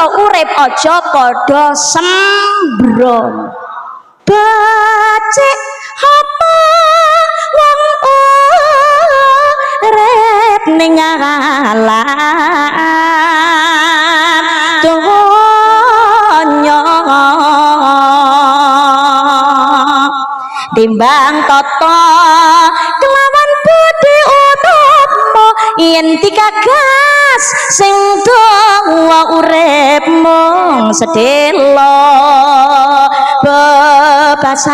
mula urip aja padha sembrono becik apa wong urip ning alam donya timbang tata kelawan budi utama yen digagas sing dawa urip mung sedhela bebasane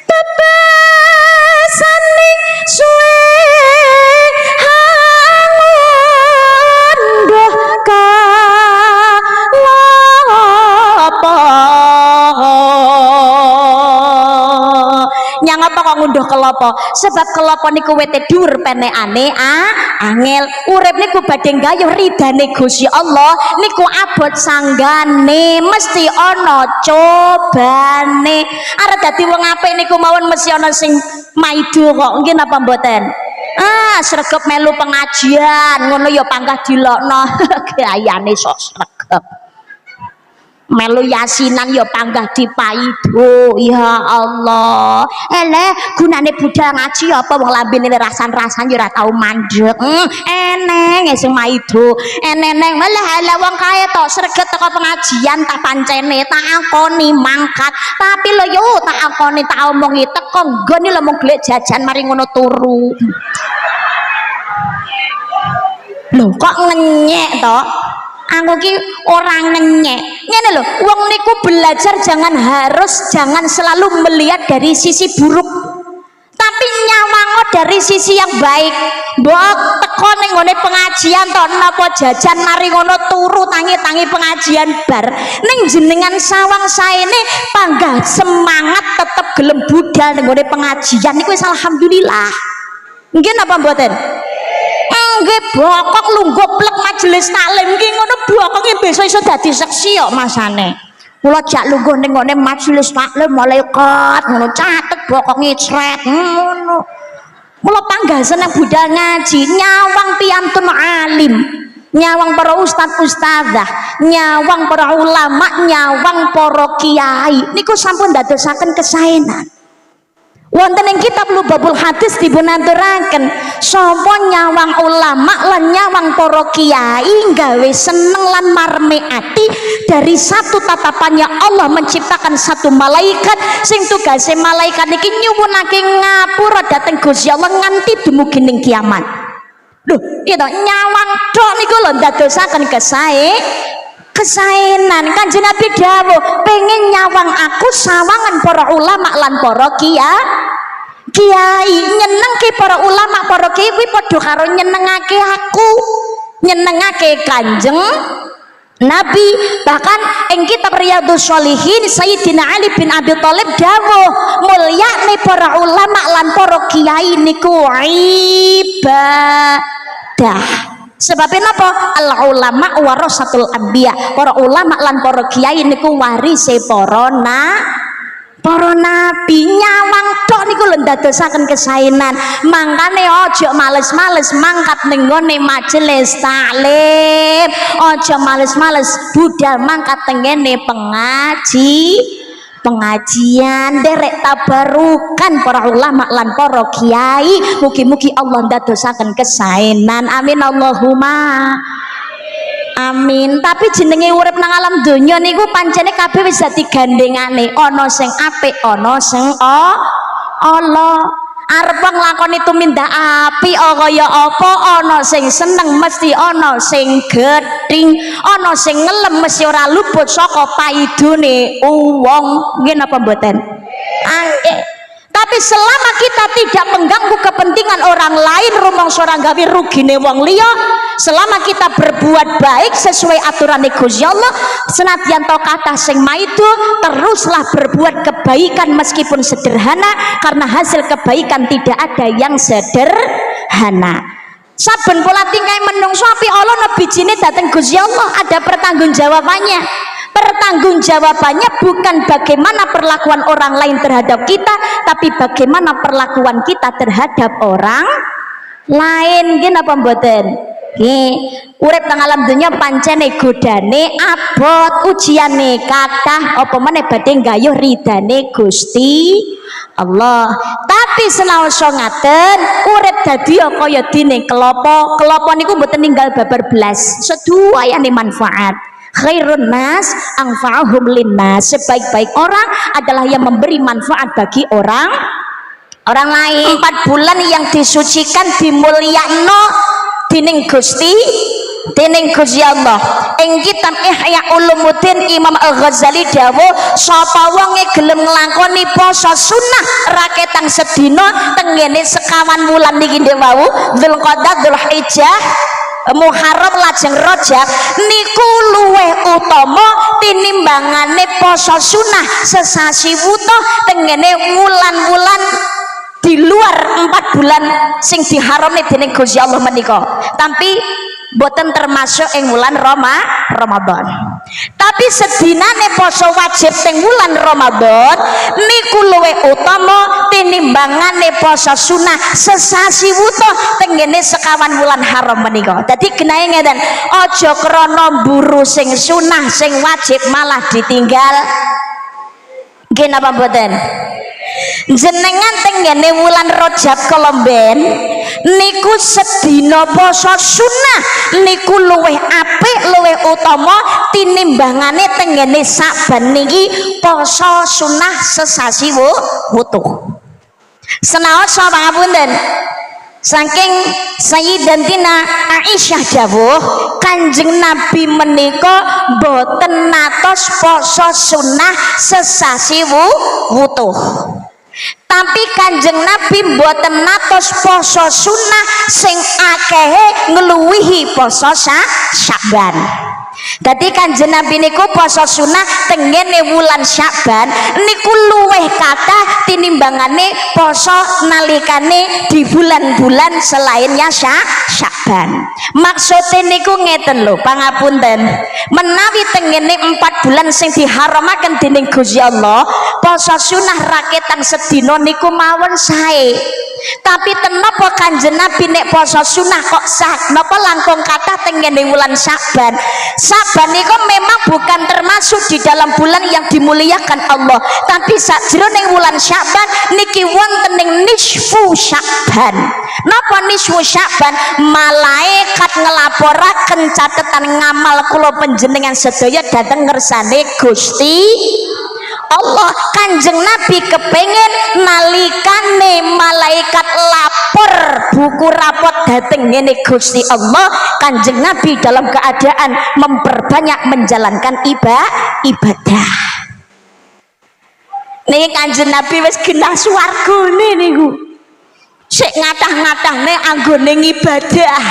bebasane suwe nyang apa kok ngunduh kelopo sebab kelopo niku wete dhuwur penekane angel urip niku badhe gayuh ridane Gusti Allah niku abot sanggane mesti ana cobane arep dadi wong apik niku mawon mesti ana sing maido kok nggih napa mboten sregep melu pengajian ngono ya panggah dilokno gayane sok sregep melu yasinan ya panggah dipaido ya Allah gunane budal ngaji apa wong lambene rasan-rasan ya ora tau mandeg eneng sing maido eneng malah wong kae tok sregep teko pengajian tak pancene tak akoni mangkat tapi lho yo tak akoni tak omongi teko nggone lho mung golek jajan mari ngono turu lho kok ngenyek tok aku ki orang ngenyek ngene lho wong niku belajar jangan selalu melihat dari sisi buruk tapi nyawango dari sisi yang baik mbok teko ning ngone pengajian to napa jajan mari ngono turu tangi-tangi pengajian bar ning jenengan sawang saene panggah semangat tetep gelem budal ning ngone pengajian niku wis alhamdulillah nggih napa mboten nggih bokok lungguh-plek majelis taklim ki ngono bokoke besok iso dadi seksi kok masane kula jak lungguh ning ngene majelis taklim malaikat ngono catet bokok ngicret ngono kula panggah seneng budal ngaji nyawang piantun alim nyawang para ustadzah nyawang para ulama nyawang para kiai niku sampun dadosaken kesaenan wonten ing kitab Lubabul Hadis dipunaturaken sapa nyawang ulama lan nyawang para kiai gawe seneng lan marme ati dari satu tatapannya Allah menciptakan satu malaikat sing tugase malaikat iki nyuwunake ngapura dhateng Gusti Allah nganti dumugi ning kiamat lho iya to nyawang tok niku lho ndadosaken kesaenan Kanjeng Nabi dawuh pengen nyawang aku sawangan para ulama lan para kiai nyenengke para ulama para kiai kuwi padha karo nyenengake aku nyenengake Kanjeng Nabi bahkan ing kitab Riyadhus Shalihin Sayyidina Ali bin Abi Thalib dawuh mulyane para ulama lan para kiai niku ibadah sebabnya apa? Al ulama warasatul anbiya para ulama lan para kiai niku warise para nabi nyawang tok niku lho ndadosaken kesaenan mangkane aja males-males mangkat ning ngone majelis taklim aja males-males budal mangkat tengene pengajian derek tabarukan para ulama lan para kiai mugi-mugi Allah ndadosaken kesaenan amin Allahumma amin tapi jenenge urip nang alam donya niku pancene kabeh wis dadi gandengane ana sing apik ana sing ala arep nglakoni tumindak apik kaya apa ana sing seneng mesti ana sing gething ana sing ngelem mesti ora luput saka paidone wong nggih napa mboten tapi selama kita tidak mengganggu kepentingan orang lain rumangsa ora gawe rugine wong liya selama kita berbuat baik sesuai aturan Gusti Allah senadyan to kathah sing maido teruslah berbuat kebaikan meskipun sederhana karena hasil kebaikan tidak ada yang sederhana saben pola tingkah menungso api Allah nebijine dateng Gusti Allah ada pertanggungjawabannya pertanggungjawabannya bukan bagaimana perlakuan orang lain terhadap kita, tapi bagaimana perlakuan kita terhadap orang lain. Nggih napa mboten? Nggih, urip teng alam dunya pancene godane abot, ujiane kathah, apa meneh badhe nggayuh ridane Gusti Allah. Tapi senaosa ngaten, urip dadi kaya dene kelopo. Kelopo niku mboten ninggal babar blas, seduayane manfaat. Khairun nas anfa'uhum linnas. Sebaik-baik orang adalah yang memberi manfaat bagi orang lain. 4 bulan yang disucikan, dimulyakno dening Gusti Allah. Ing kitab Ihya Ulumuddin Imam Al-Ghazali dawuh, sapa wong gelem nglakoni poso sunah raketang sedina tengene sekawan wulan niki wau, Dzulqa'dah, Dzulhijjah, Muharram lajeng Rajab niku luwih utama tinimbangane poso sunah sesasi wutuh tengene wulan-wulan di luar 4 bulan sing diharami dening Gusti Allah menika. Tapi boten termasuk ing wulan Ramadan. Tapi sedinane poso wajib teng wulan Ramadan niku luwih utama tinimbangane poso sunah sesasi wutuh tengene sekawan wulan haram menika. Dadi genahe ngeten, aja krana mburu sing sunah sing wajib malah ditinggal. Nggih napa mboten? Jenengan tenggene wulan Rajab Kolomben niku sedina poso sunah niku luwih apik, luwih utama tinimbangane tenggene Saban niki poso sunah sesasi wutuh. Senaosa pangapunten, saking Sayyidatina Aisyah dawuh, Kanjeng Nabi menika boten natos poso sunah sesasi wutuh. Tapi Kanjeng Nabi mboten natos poso sunah sing akehe ngluwihi poso Sya'ban. Dadi Kanjeng Nabi niku poso sunah tengene wulan Sya'ban niku luwih kathah tinimbangane poso nalikane di bulan-bulan selainnya Sya'ban. Maksudnya niku ngeten lho, pangapunten, menawi tengene 4 bulan sing diharamaken dening Gusti Allah poso sunah raketan sedina niku mawon sae. Tapi tenapa Kanjeng Nabi nek poso sunah kok sah? Napa langkung kathah tengene wulan Sya'ban? Sya'ban niku memang bukan termasuk di dalam bulan yang dimuliakan Allah, tapi sajroning wulan Sya'ban niki wonten ing nisfu Sya'ban. Napa nisfu Sya'ban? Malaikat ngelaporaken catetan ngamal kula panjenengan sedaya dhateng ngersane Gusti Allah. Kanjeng Nabi kepengen nalikane malaikat lapor buku rapot dateng ngene Gusti Allah, Kanjeng Nabi dalam keadaan memperbanyak menjalankan ibadah. Niki Kanjeng Nabi wis genah swargane niku. Sik ngatah-ngatahne anggone ibadah.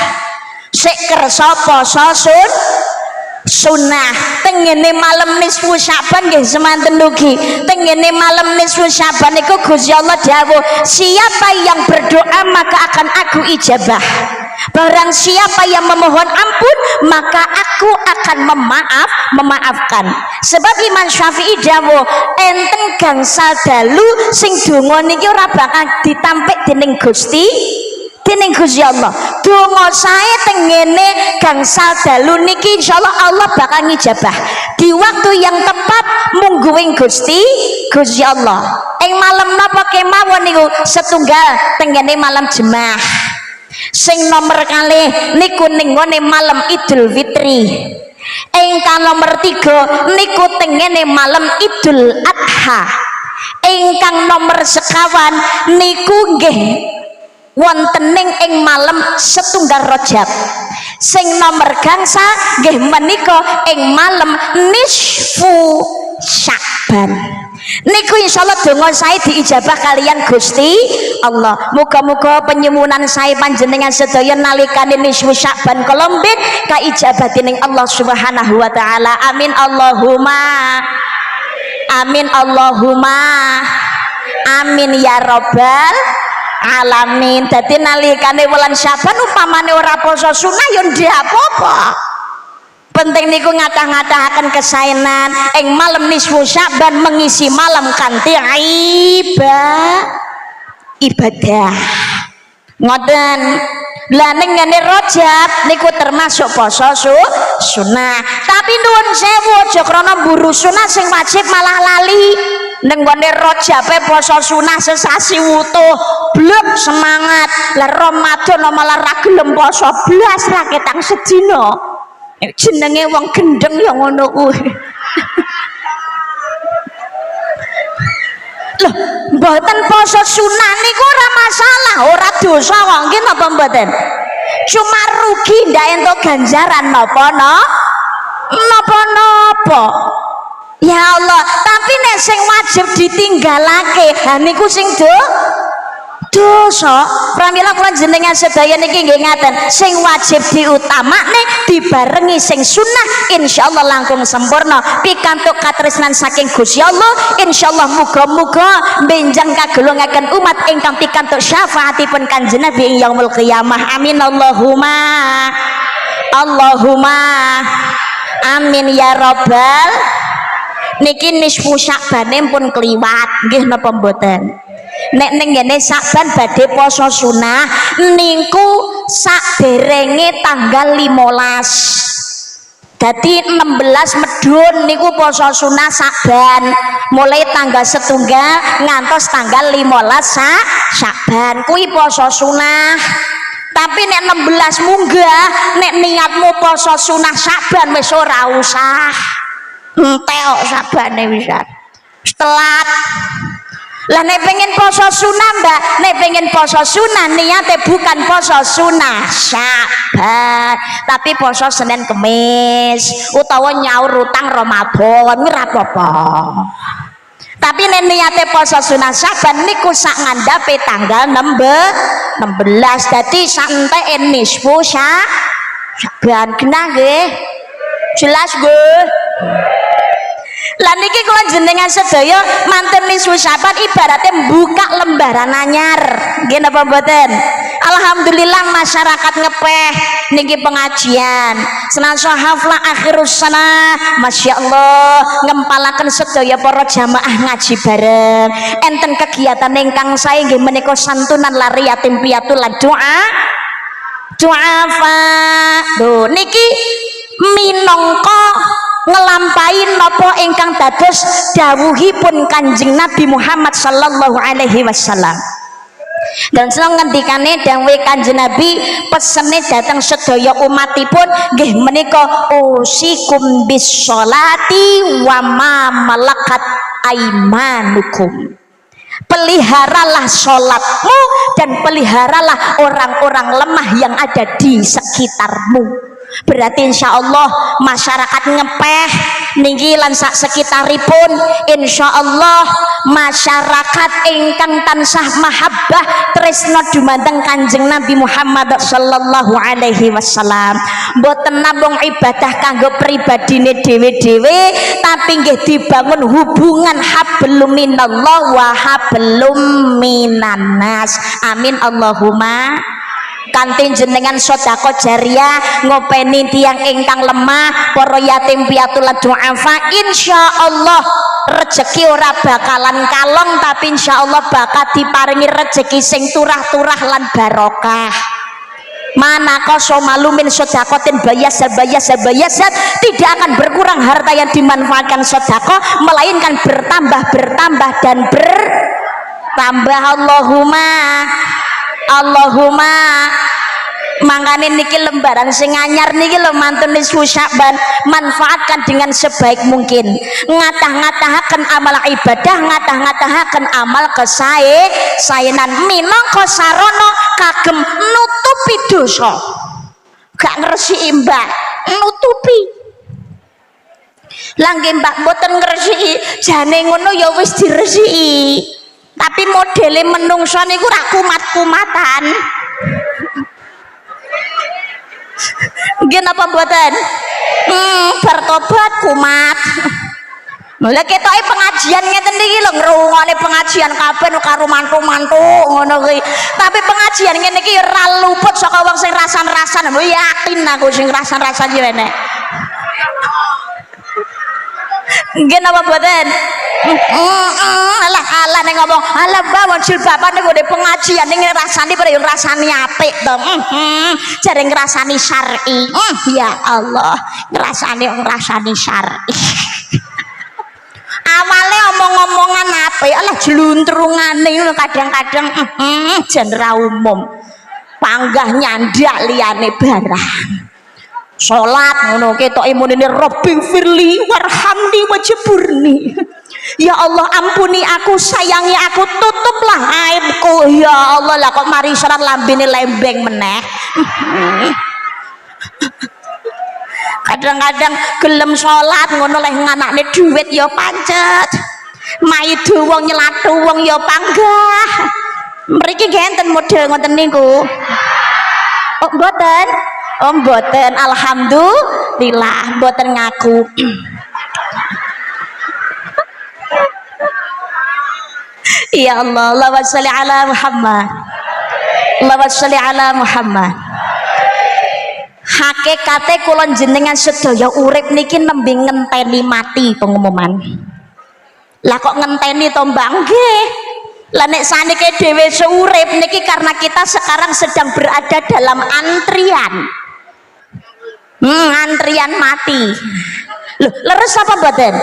Sik kersa poso sunah tengene malam nisfu Sya'ban nggih semanten ugi tengene malam nisfu Sya'ban iku Gusti Allah dawuh, siapa yang berdoa maka akan aku ijabah, barang siapa yang memohon ampun maka aku akan memaafkan. Sebab Imam Syafi'i dawuh, enten gangsal dalu sing donga niki ora bakal ditampik dening Gusti Allah. Donga sae tengene gangsal dalu niki insyaallah Allah bakal ngijabah di waktu yang tepat mungguing Gusti Allah. Ing malam napa kemawon niku setunggal tengene malam Jemaah. Sing nomor kalih niku ning ngone malam Idul Fitri. Ingkang nomor 3 niku tengene malam Idul Adha. Ingkang nomor sekawan niku nggih wontening ing malam setunggal Rajab. Sing nomor gangsal nggih menika ing malam nisfu Sya'ban. Niku insyaallah donga saya diijabah kalian Gusti Allah. Muga-muga penyuwunan saya panjenengan sedaya nalikane nisfu Sya'ban kolombit kaijabah dening Allah Subhanahu wa taala. Amin Allahumma amin Allahumma amin ya rabbal alamin. Dadi nalikane wulan Sya'ban upamane ora poso sunah ya ndek apa-apa. penting niku ngatah-ngatahaken kesaenan ing malam nisfu Sya'ban mengisi malam kanthi ibadah ngoten. Lah ning ngene Rajab niku termasuk poso sunah. Tapi nuwun sewu aja krana mburu sunah sing wajib malah lali. Ning ngene Rajabe poso sunah sesasi wutuh, blek semangat. Lah Ramadan malah ra gelem poso blas ra ketang sedina. Jenenge wong gendeng ya ngono kuwi. Loh, mboten poso sunah niku ora masalah, ora dosa kok nggih napa mboten? Cuma rugi ndak entuk ganjaran napa-napa. Ya Allah, tapi nek sing wajib ditinggalake, ha niku sing dosa. Pramila kula jenengan sedaya niki nggih ngaten, sing wajib diutamakne dibarengi sing sunah insyaallah langkung sempurna pikantuk katresnan saking Gusti Allah. Insyaallah muga-muga benjang kagolongaken umat ingkang pikantuk syafaatipun Kanjeng Nabi ing yaumul qiyamah. Amin Allahumma amin ya rabbal. Niki nisfu Sya'bane pun kliwat nggih napa mboten? Nek ning ngene Sya'ban badhe poso sunah niku saderenge tanggal 15. Dadi 16 Medun niku poso sunah Sya'ban. Mulai tanggal setunggal ngantos tanggal 15 Sya'ban kuwi poso sunah. Tapi nek 16 munggah nek niatmu poso sunah Sya'ban wis ora usah. Entek Sya'bane wisan. Telat. Lah nek pengen poso sunah Mbak, nek pengen poso sunah niate bukan poso sunah Sya'ban, tapi poso Senin Kemis utawa nyaur utang Ramadan ora apa-apa. Tapi nek niate poso sunah Sya'ban niku sak ngandhape tanggal 16. Dadi sak enteke nisfu Sya'ban genah nggih. Jelas nggih. Lah niki kula jenengan sedaya manten nisfu Sya'ban ibaratnya buka lembaran anyar. Nggih napa mboten? Alhamdulillah masyarakat ngepeh niki pengajian. Senasa haflah akhirus sana, masyaallah ngempalaken sedaya para jamaah ngaji bareng. Enten kegiatan ingkang sae nggih menika santunan lari yatim piatu lan doa. Lho niki minangka ngelampain napa ingkang dados dawuhipun Kanjeng Nabi Muhammad sallallahu alaihi wasallam. Dan seneng ngendikane dawuh Kanjeng Nabi pesene datang sedaya umatipun nggih menika usikum bis sholati wa ma malakat aimanukum. Peliharalah sholatmu dan peliharalah orang-orang lemah yang ada di sekitarmu. Berarti insya Allah masyarakat ngepeh niki lan sak sekitaripun insya Allah masyarakat ingkang tansah mahabbah tresna dumateng Kanjeng Nabi Muhammad sallallahu alaihi wasallam. Mboten namung ibadah kanggo pribadine dhewe-dhewe tapi nggih dibangun hubungan hablum minallah wa hablum minannas. Amin Allahumma. Kanthi jenengan sedekah jariyah ngopeni tiyang ingkang lemah, para yatim piatu lan duafa, insyaallah rezeki ora bakalan kalong tapi insyaallah bakal diparingi rezeki sing turah-turah lan barokah. Mana koso malumin sodakotin bayasat tidak akan berkurang harta yang dimanfaatkan sodako melainkan bertambah dan bertambah. Allahumma mangkane niki lembaran sing anyar niki lho mantun nisfu Sya'ban, manfaatkan dengan sebaik mungkin. Ngatah-ngatahaken amal ibadah, ngatah-ngatahaken amal kesaenan minangka sarana kagem nutupi dosa. Gak ngresiki Mbak, nutupi. Lah nggih Mbak mboten ngresiki, jane ngono ya wis diresiki. Tapi modele menungso niku ra kumat-kumatan. Nggih napa mboten? Bertobat kumat. Lha ketoke pengajian ngeten iki lho ngrungokne pengajian kabeh karo mantu-mantu ngono kuwi. Tapi pengajian ngene iki ora luput saka wong sing rasan-rasan. Yakin aku sing rasan-rasan iki enek. Nggih napa mboten? Alah nek ngomong alah mbah jilbaban ning ngene pengajian ning rasane pada yo rasane apik to. Jare ngrasani syar'i. Ya Allah, ngrasani syar'i. Awalnya omong-omongan apik, alah jeluntrungane kadang-kadang jan ra umum. Panggah nyandak liyane barang. Salat ngono ketoke munine Rabbi firli warhamni wajburni. Ya Allah ampuni aku, sayangi aku, tutuplah aibku. Ya Allah lah kok mari salat lambene lembeng meneh. Kadang-kadang gelem salat ngono leh nganakne dhuwit ya pancet. Maido wong nyelatu wong ya panggah. Mriki genten model ngoten niku. Oh mboten. Oh mboten, alhamdulillah mboten ngaku. Ya Allah, Allahumma sholli ala Muhammad. Allahumma sholli ala Muhammad. Hakikate kula jenengan sedaya urip niki nembe ngenteni mati pengumuman. Lah kok ngenteni to Mbak? Nggih. Lah nek saniki dhewe seurip niki karena kita sekarang sedang berada dalam antrian. Antrian mati. Loh, leres apa mboten?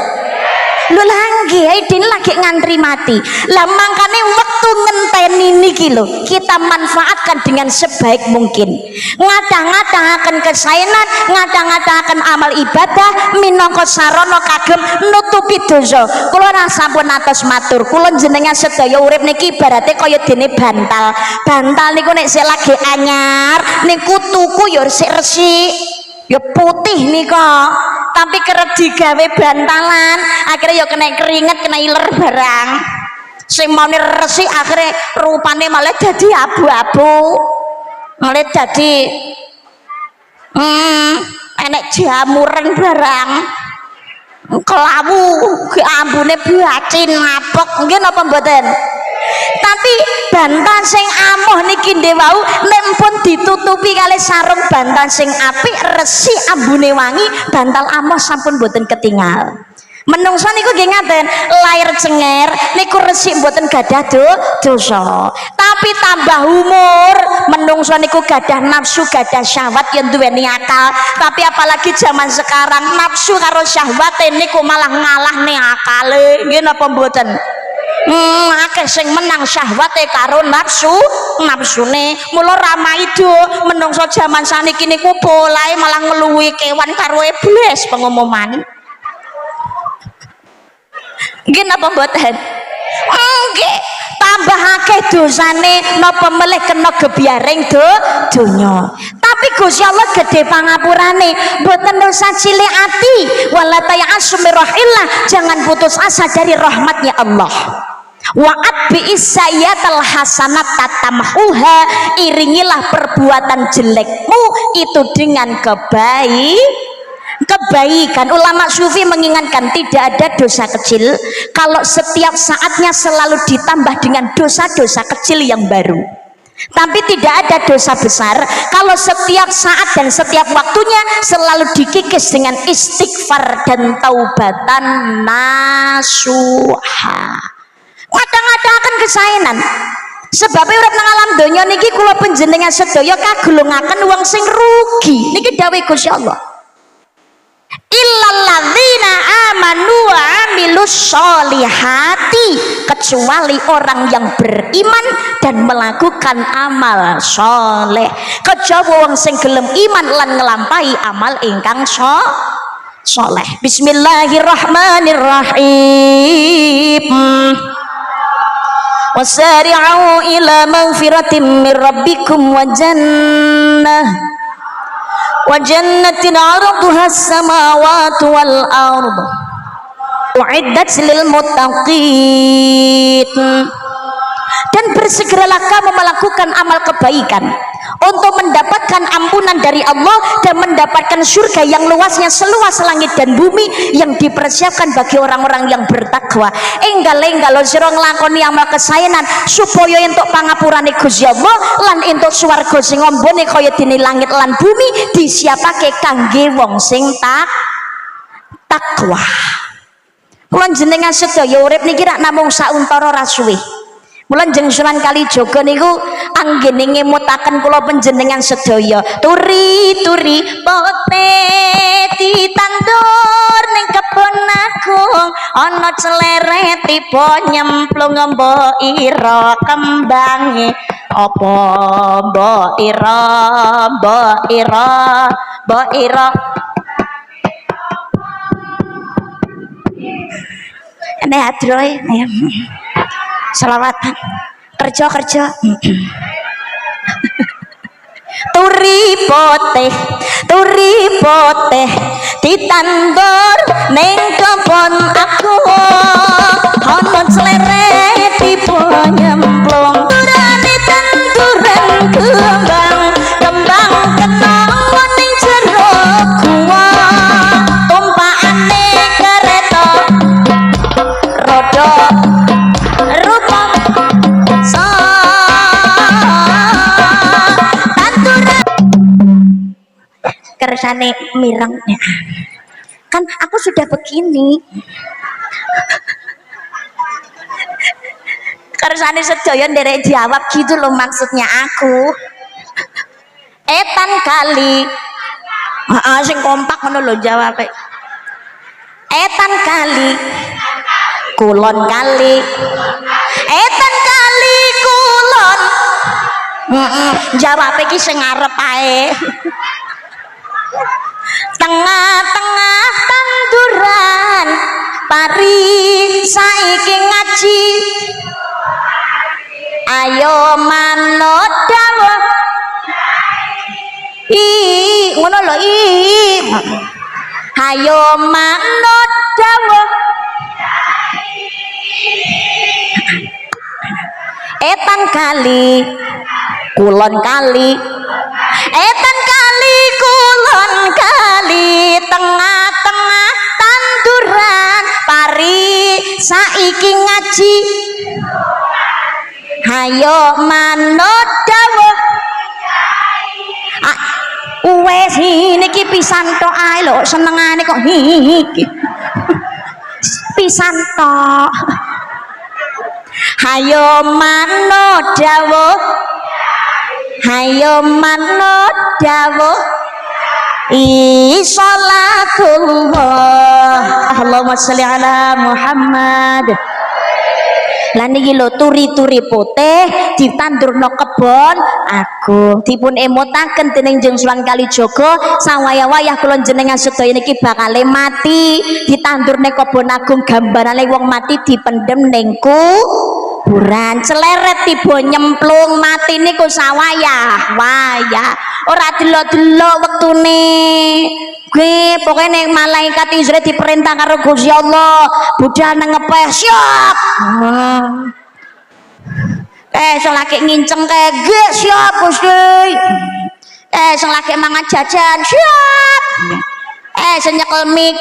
Lho nggih, dene lagi ngantri mati. Lah mangkane wektu ngenteni niki lho, kita manfaatkan dengan sebaik mungkin. Ngadah-ngadahaken kesaenan, ngadah-ngadahaken amal ibadah minangka sarana kagem nutupi dosa. Kula sampun atos matur, kula jenengan sedaya urip niki ibarate kaya dene bantal. Bantal niku nek sik lagi anyar, niku tuku ya sik resik. Ya putih nih kok, tapi kerep digawe bantalan, akhirnya ya kena keringet, kena iler barang. Sing maune resik akhirnya rupane malah jadi abu-abu, malah jadi enek jamuran barang, kelabu, ambune bacin ngapok, nggih napa mboten? Tapi bantal sing amoh niki ndek wau nek pun ditutupi kali sarung bantal sing apik resik ambune wangi, bantal amoh sampun boten ketinggal. Menungso niku nggih ngaten, lair cenger niku resik boten gadah dosa. Tapi tambah umur menungso niku gadah nafsu, gadah syahwat yang duweni akal. Tapi apalagi zaman sekarang nafsu karo syahwat niku malah ngalahne akale. Nggih napa mboten? Akeh sing menang syahwate karo nafsune. Mula ramaido menungso jaman saniki niku polahe malah ngluwi kewan karo iblis pengumuman. Nggih napa mboten? Nggih, tambah akeh dosane napa melih kena gebyaring donya. Tapi Gusti Allah gede pangapurane, mboten dosa cilik ati, wala ta'asu mirahillah, jangan putus asa dari rahmatnya Allah. Wa'at bi'isayyatal hasanat tatamhuha, iringilah perbuatan jelekmu itu dengan kebaikan. Ulama sufi mengingatkan tidak ada dosa kecil kalau setiap saatnya selalu ditambah dengan dosa-dosa kecil yang baru. Tapi tidak ada dosa besar kalau setiap saat dan setiap waktunya selalu dikikis dengan istighfar dan taubatan nasuha. Kadang-kadang akan kesaenan. Sebabnya urip nang alam donya niki kula panjenengan sedaya kagolongaken wong sing rugi. Niki dawuh Gusti Allah. Illal ladzina amanu wa amilus sholihati, kecuali orang yang beriman dan melakukan amal soleh. Kejaba wong sing gelem iman lan nglampahi amal ingkang soleh. Bismillahirrahmanirrahim. Wasari'u ila maghfiratin min rabbikum wa jannatin 'arduha as-samawati wal ard u'iddat lil muttaqin. Dan bersegeralah kamu melakukan amal kebaikan untuk mendapatkan ampunan dari Allah dan mendapatkan surga yang luasnya seluas langit dan bumi yang dipersiapkan bagi orang-orang yang bertakwa. Enggal-enggal sira nglakoni amal kesaenan supaya entuk pangapurane Gusti Allah lan entuk swarga sing ambune kaya dene langit lan bumi disiapake kangge wong sing takwa. Kula jenengan sedaya urip niki rak namung sauntara ra suwe. Mula jeneng Sunan Kalijaga niku anggene ngemutaken kula panjenengan sedaya. Turi-turi pote ditandur ning kebon agung, ana celeret tiba nyemplung mbok ira kembange. Apa mbok ira, mbok ira, mbok ira. Nek adroe selawatan kerja turi poteh ditandur ning kebon aku ana celeret tiba nyemplung durane tanduran kembang kenang ning jero gua tumpakane kereta roda rupa kersane mireng ya. Kan aku sudah begini kersane sedaya nderek jawab gitu loh maksudnya aku etan kali sing kompak ngono lho jawab etan kali kulon kali etan kali kulon jawab iki sing arep ae tengah-tengah tanduran pari saiki ngaji ayo manut dawuh ngono lho ayo manut dawuh etan kali kulon kali etan kali kulon kali tengah-tengah tanduran pari saiki ngaji ayo manut dawuh wes niki pisan tok ae lho senengane kok iki pisan tok ayo manut dawuh ayo manut dawuh sholatullah Allahumma sholli ala Muhammad. Lah niki lho turi-turi putih ditandurno kebon agung dipun emutaken dening Jeneng Sunan Kalijaga sawaya-wayah kula jenengan sedaya niki bakal mati ditandurne kebon agung gambarane wong mati dipendem ning kuburan celeret tiba nyemplung mati niku sawayah wayah ora delok-delok wektune gue pokoknya ning malaikat Israel diperintah karo Gusti Allah budal nang ngepeh siap sing lagi nginceng kae ge siap Gusti sing lagi mangan jajan siap sing nyekel mie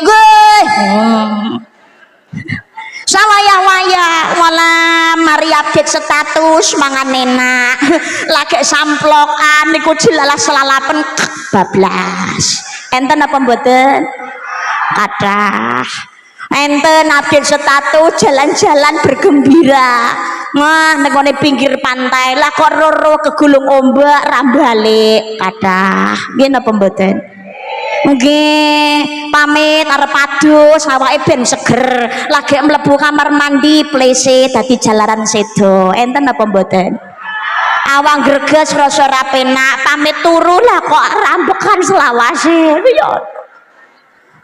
sawaya-waya wala mari update status mangan enak lagi samplokan niku jelalas selalapen bablas enten apa mboten kathah enten update status jalan-jalan bergembira wah nek ngene pinggir pantai lah kok roro kegulung ombak ra balik kathah nggih napa mboten nggih pamit arep adus awake ben seger lagi mlebu kamar mandi plese dadi jalaran sedo enten apa mboten awang greges rasa ora penak pamit turu lah kok rambekan selawase ya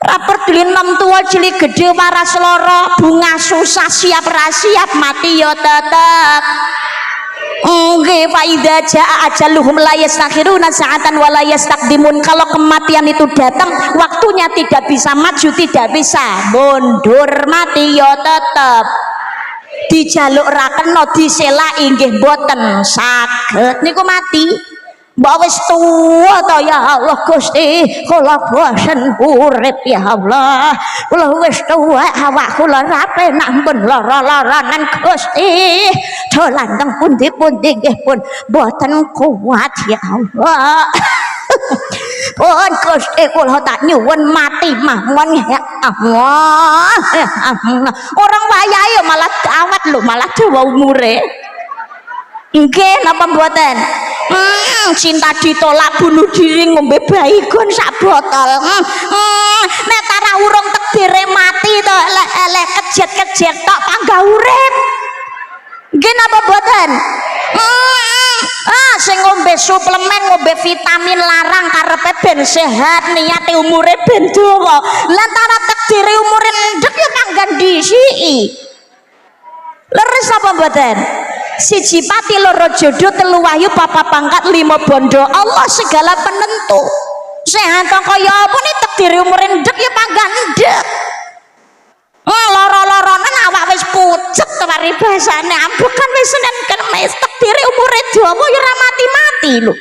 ora peduli nom tuwa cilik gedhe waras lara bunga susah siap ra siap mati ya tetep nggih fa idza jaa ajaluhum la yastakhiruna sa'atan wa la yastaqdimun kalau kematian itu datang waktunya tidak bisa maju tidak bisa mundur mati ya tetep dijaluk ra kena disela inggih boten saged niku mati mbak wis tuwa ta ya Allah Gusti kula bosen urip ya Allah kula wis tuwa awak kula ra penak pun lara-laranan Gusti dolan teng pundi-pundi nggih pun boten kuat ya Allah pun Gusti kula tak nyuwun mati mawon ya Allah. Orang wayahe malah awet lho, malah dawa umure. Nggih napa mboten? Cinta ditolak bunuh diri ngombe baygon sak botol. Nek tara urung takdire mati to elek kejet-kejet tok panggah urip. Nggih napa mboten? Sing ngombe suplemen ngombe vitamin larang karepe ben sehat niate umure ben dawa. Lah tara takdire umure ndek ya panggah disiki. Leres apa mboten? Siji pati loro jodoh telu wahyu papat pangkat lima bondo Allah segala penentu. Sehat kaya apa nih takdire umure ndek ya panggah ndek. Loro-loronan awak wis pucet mari basane ambekan wis Senin Kemis takdire umure dawa ya ora mati-mati lho.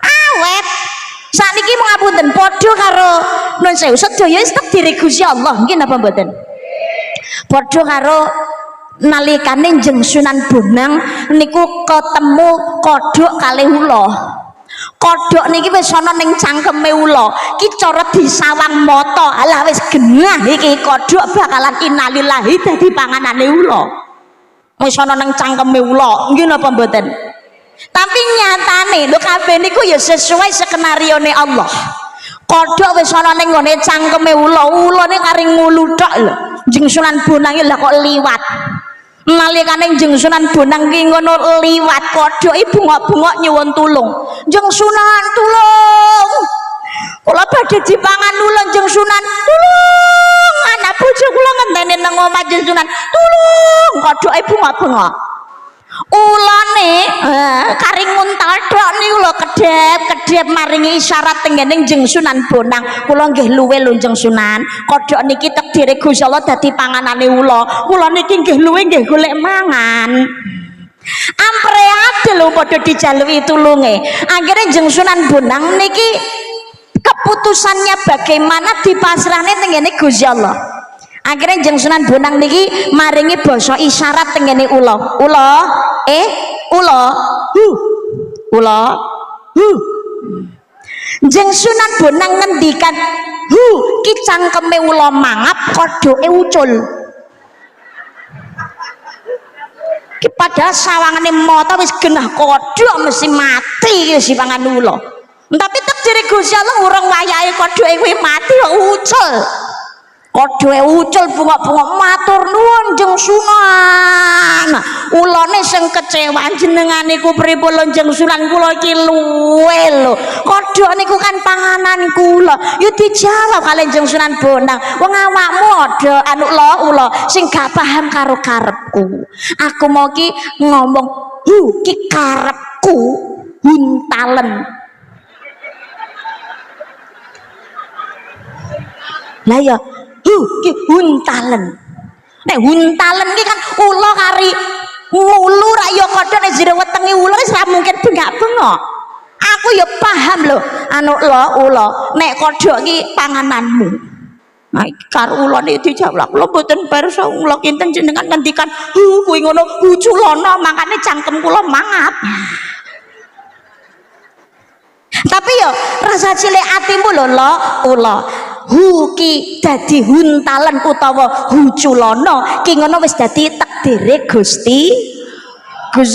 Awet. Sakniki mengapunten padha karo nun sewu sedaya wis takdire Gusti Allah. Nggih napa mboten? Padha karo nalikane Njeng Sunan Bonang niku ketemu kodhok kalih ula. Kodhok niki wis ana ning cangkeme ula. Ki cara disawang mata. Alah wis genah iki kodhok bakalan innalillahi dadi panganane ula. Wis ana ning cangkeme ula. Nggih napa mboten? Tapi nyatane lho kabeh niku ya sesuai skenarione Allah. Kodhok wis ana ning gone cangkeme ula. Ulane karing ngulu tok lho. Njeng Sunan Bonang lha kok liwat. Nalikane Njeng Sunan Bonang ki ngono liwat kodhoke bungok-bungok nyuwun tulung. Njeng Sunan tulung. Kula badhe dipangan ulun Njeng Sunan. Tulung. Anak bojo kula ngenteni nang omah Njeng Sunan. Tulung. Kodhoke bungok-bungok. Ulane karing muntal tok niku lho kedhep-kedhep maringi isyarat tenggene Njeng Sunan Bonang. Kula nggih luwe lho Njeng Sunan. Kodhok niki takdire Gusti Allah dadi panganane ula. Kula niki nggih luwe nggih golek mangan. Ampre ade lho padha dijaluki tulunge. Akhire Njeng Sunan Bonang niki keputusannya bagaimana dipasrahne tenggene Gusti Allah. Akhirnya Njeng Sunan Bonang niki maringi basa isyarat tengene ula. Ula, ula, ula, Njeng Sunan Bonang ngendikan, ki cangkeme ula mangap, kodhoke ucul. Ki padahal sawangane mata wis genah kodhok mesti mati wis dipangan ula. Tapi takdire Gusti Allah urung wayahe kodhoke kuwi mati kok ucul. Kodhoke ucul bungok-bungok matur nuwun Njeng Sunan. Ulane sing kecewa jenengan niku pripun Njeng Sunan kula iki luwe lho. Kodhok niku kan panganan kula. Ya dijawab kalih Njeng Sunan Bonang. Wong awakmu ada anu ula sing gak paham karo karepku. Aku mau ki ngomong, ki karepku huntalen. Lah ya ki huntalen. Nek huntalen ki kan ula kari ngulu ra ya kodhok nek jero wetenge ula wis ra mungkin bengak-bengok. Aku ya paham lho anu ula nek kodhok ki pangananmu. Nah karo ula nek dijawab kula mboten barsa ula kinten jenengan ngendikan kuwi ngono buculana makane cangkem kula mangap. Tapi yo rasa cilik atimu lho ula ki dadi huntalen utawa huculana ki ngono wis dadi takdire Gusti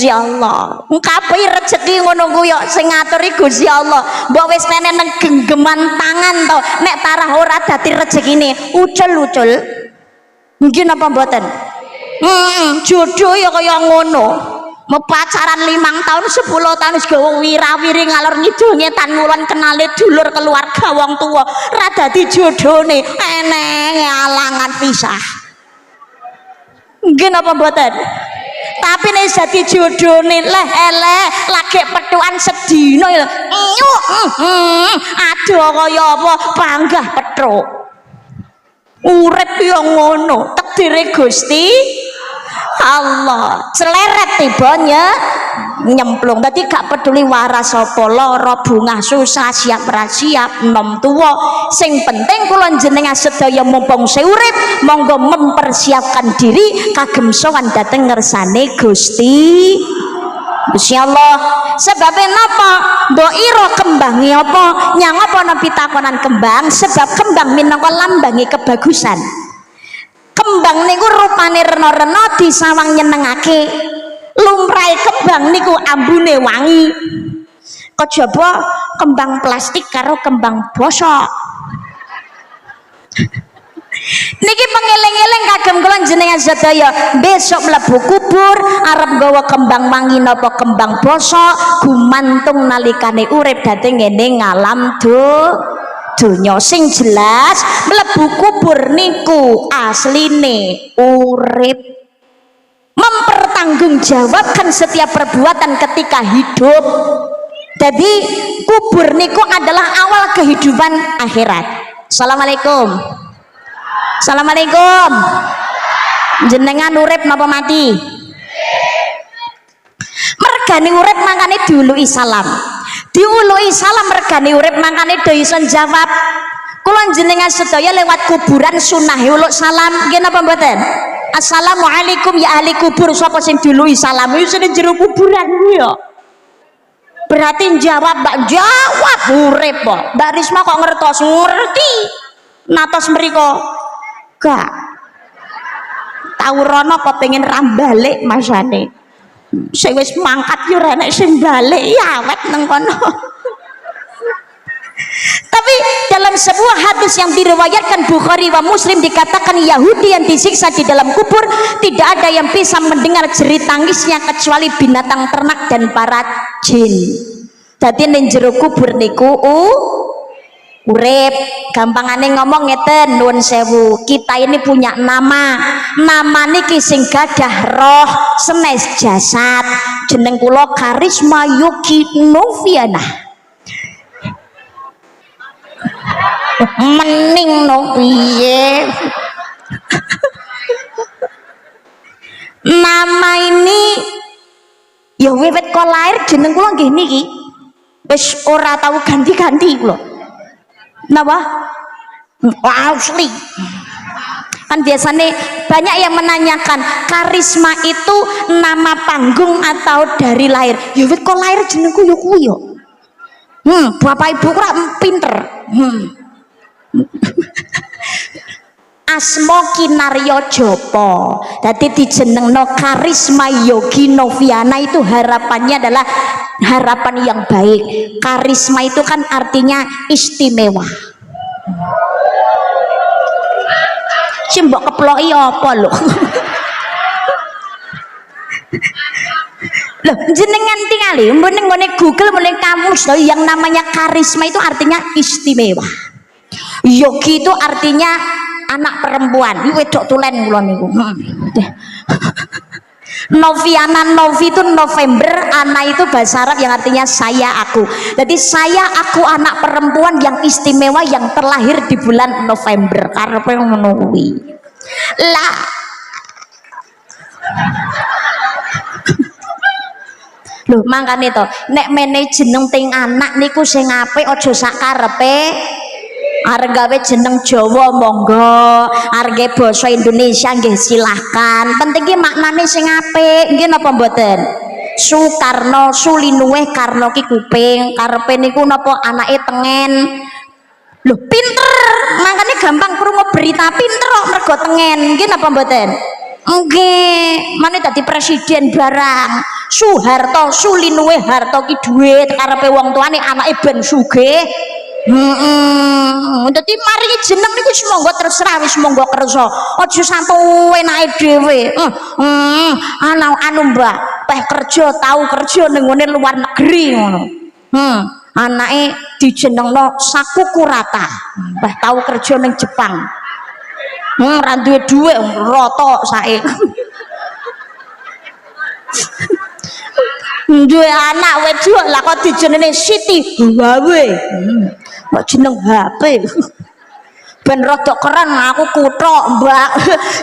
Allah. Kabeh rezeki ngono kuwi sing ngaturi Gusti Allah. Mbok wis nene nang genggeman tangan to nek tarah ora dadi rezekine ucul-ucul. Mungkin apa mboten? Jodoh ya kaya ngono. Mau pacaran 5 tahun 10 tahun wis gawe wirawiri ngalor ngidul ngetan ngulon kenale dulur keluarga wong tua ra dadi jodhone eneng alangan pisah. Nggih napa mboten? Tapi nek dadi jodhone leh eleh lagi petukan sedina lho. Aduh kaya apa panggah petruk. Urip ya ngono, takdire Gusti Allah. Celeret tibanya nyemplung. Tadi gak peduli waras apa lara bungah susah siap ra siap nom tuwa. Sing penting kula jenengan sedaya mumpung urip monggo mempersiapkan diri kagem sowan dhateng ngersane Gusti Masya Allah. Sebabnya napa? Mbok ira kembangi apa? Nyang apa ana pitakonan kembang? Sebab kembang minangka lambangi kebagusan. Kembang niku rupane rena-rena disawang nyenengake. Lumrahe kembang niku ambune wangi. Kejaba kembang plastik karo kembang bosok. Niki pengeling-eling kagem kula jenengan sedaya, besok mlebu kubur arep nggawa kembang wangi napa kembang bosok gumantung nalikane urip dadi ngene ngalam donya. Sing jelas mlebu kubur niku asline urip, mempertanggungjawabkan setiap perbuatan ketika hidup. Jadi kubur niku adalah awal kehidupan akhirat. Assalamualaikum. Assalamualaikum. Jenengan urip napa mati? Mergane urip mangkane diului salam. Diului salam mergane urip mangkane do iso jawab. Kula jenengan sedaya lewat kuburan sunah uluk salam nggih napa mboten? Assalamualaikum ya ahli kubur. Sapa sing diului salam iku sing jero kuburan kuwi ya. Berarti jawab mbak jawab urip kok. Mbak Risma kok ngertos? Ngerti. Natos mriko gak tau rono apa pengen rambalik masane sing wis mangkat yo ora nek sing balik ya awet nang kono. Tapi dalam sebuah hadis yang diriwayatkan Bukhari wa Muslim dikatakan Yahudi yang disiksa di dalam kubur tidak ada yang bisa mendengar jerit tangisnya kecuali binatang ternak dan para jin. Dadi ning jero kubur niku urip. Gampangane ngomong ngeten, nuwun sewu, kita ini punya nama niki sing gadah roh senes jasad. Jeneng kula Karisma Yogi Noviana. Mening no piye. Nama ini ya wiwit kok lahir jeneng kula nggih niki wis ora tau ganti-ganti kula. Napa? Asli. Kan biasanya banyak yang menanyakan Karisma itu nama panggung atau dari lahir. Ya wit kok lahir jenengku ya kuwi ya. Bapak ibu ora pinter. Asma Kinaryo Jopo. Dadi dijenengno Karisma Yogi Noviana itu harapannya adalah harapan yang baik. Karisma itu kan artinya istimewa. Simbok keploki apa lho? Loh, jenengan tingali ngene Google mulai kamus loh, yang namanya karisma itu artinya istimewa. Yogi itu artinya anak perempuan. Iki wedok tulen kula niku. Noviana, Novi itu November, Ana itu bahasa Arab yang artinya saya aku. Jadi saya aku anak perempuan yang istimewa yang terlahir di bulan November. Karepe ngono kuwi. Lah lho mangkane to nek mene jeneng ting anak niku sing apik aja sak karepe. Arep gawe jeneng Jawa monggo, arep basa Indonesia nggih silahkan. Penting ki maknane sing apik, nggih napa mboten? Sukarno, Sulinuweh Karno ki kuping, karepe niku napa anake tengen. Lho pinter, makane gampang krungu berita pinter kok mergo tengen, nggih napa mboten? Nggih, mane dadi presiden barang. Soeharto, Sulinuweh Harto ki dhuwit karepe wong tuane anake ben sugih. Dadi maringi jeneng niku wis monggo terserah, wis monggo kersa. Aja sampe enake dhewe. Anu Mbak, teh kerja tau kerja ning ngene luar negeri ngono. Anake dijenengno Sakukurata. Mbah tau kerja ning Jepang. Ora duwe dhuwit rata sae. Duwe anak wedok lah kok dijenenge Siti Huawei. Kok jeneng HP. Ben rada keren aku kuthok, Mbak.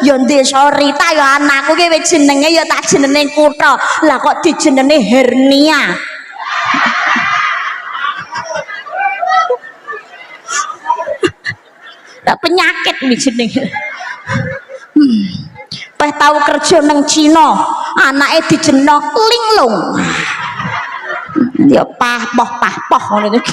Ya desa Rita ya anakku ki wis jenenge ya tak jenenge Kutha. Lah kok dijenenge Hernia. Lah penyakit iki jenenge. Peh tau kerja nang Cina, anake dijeneng Linglung. Ya pah-poh ngono iki.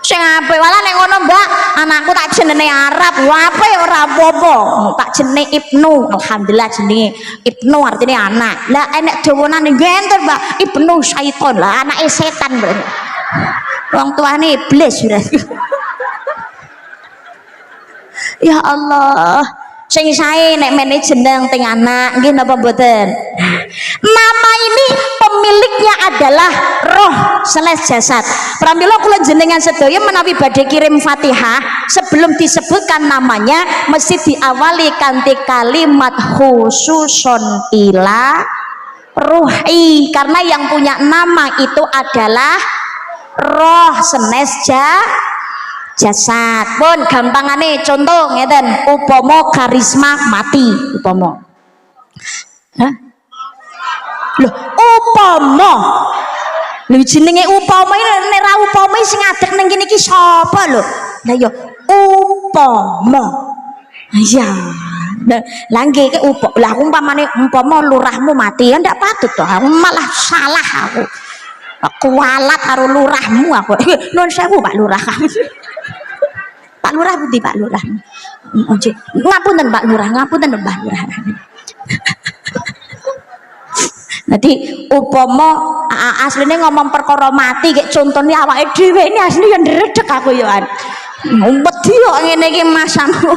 Sing apik wae nek ngono, Mbak. Anakku tak jenenge Arab, apik ora apa-apa. Tak jenenge Ibnu. Alhamdulillah jenenge Ibnu artinya anak. Lah enek dawanane ngenter, Mbak. Ibnu syaiton. Lah anake setan berarti. Wong tuane iblis berarti. Ya Allah. Sing sae nek mene jeneng teng anak nggih napa mboten? Nama ini pemiliknya adalah roh seles jasad. Pramila kula jenengan sedaya menawi badhe kirim Fatihah sebelum disebutkan namanya mesti diawali kanthi kalimat khususun ila ruhi, karena yang punya nama itu adalah roh senes jasad. Pun gampangane contoh ngeten, upama karisma mati, upama. Hah? Loh, upama. Lho jenenge upama iki nek ra upama sing ngadeg ning kene iki sapa lho? Lah ya upama. Iya. Lah nggih iki upama. Lah umpamane umpama lurahmu mati, ya ndak patut toh. Aku malah salah aku. Kualat karo lurahmu aku. Nuwun sewu Pak Lurah. Pak Lurah pundi Pak Lurah? Ngapunten Pak Lurah, ngapunten Mbah Lurah. Jadi upama asline ngomong perkara mati kayak contohnya awake dhewe ini asline yang ndredeg aku yo an. Wedi kok ngene iki masamu.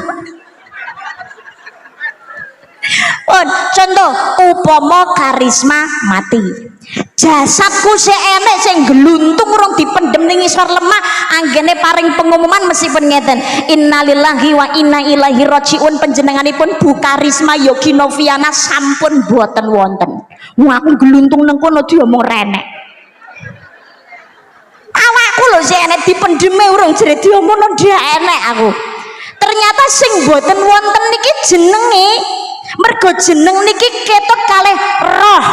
Contoh upama karisma mati. Jasadku sik enek sing gluntung urung dipendhem ning isor lemah, anggene paring pengumuman meskipun ngeten, innalillahi wa inna ilaihi rajiun, panjenenganipun Bu Karisma Yogi Noviana sampun boten wonten. Aku gluntung nang kono diomong renek. Awakku lho sik enek dipendheme urung jere diomongno ndak enek aku. Ternyata sing boten wonten niki jenenge, mergo jeneng niki ketok kalih roh.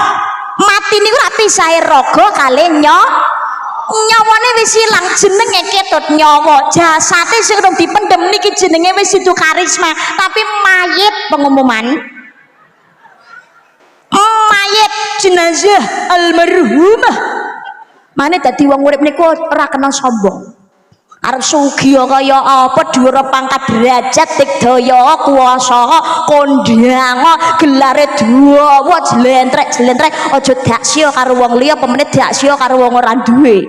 Mati niku ora pisahe raga kalih nyawane wis ilang, jenenge ketut nyawa. Jasate sing urung dipendhem niki jenenge wis itu karisma, tapi mayit pengumuman. Mayit jenazah almarhumah. Mane dadi wong urip niku ora kena sombong. Arep sugih kaya apa, dhuwur pangkat derajat, digdaya kuwasa, kondhang, gelare dawa, jlentrek-jlentrek, aja daksya karo wong liya, pemene daksya karo wong ora duwe.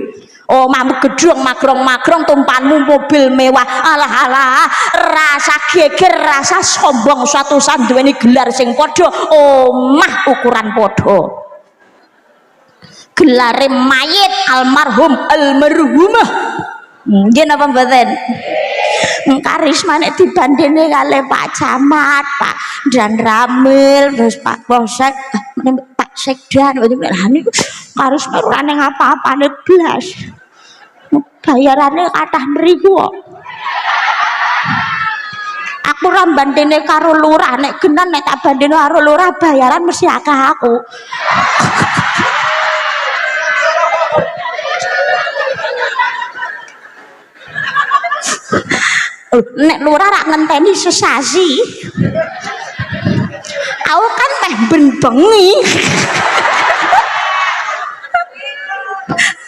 Oh, mampu gedung magrong-magrong tumpanmu mobil mewah. Alah-alah, rasa geger, rasa sombong suatu saat duweni gelar sing padha, omah ukuran padha. Gelare mayit almarhum almarhumah. Nggih napa mboten? Karisma nek dibandingke kali Pak Camat, Pak Dan Ramil, terus Pak Polsek, Pak Sekdan, lah niku karisma ora ning apa-apane blas. Bayarane kathah mriku kok. Aku ora bandingke karo lurah, nek genan nek tak bandingke karo lurah bayaran mesti akeh aku. Nek lurah rak ngenteni sesasi. Aku kan teh ben bengi.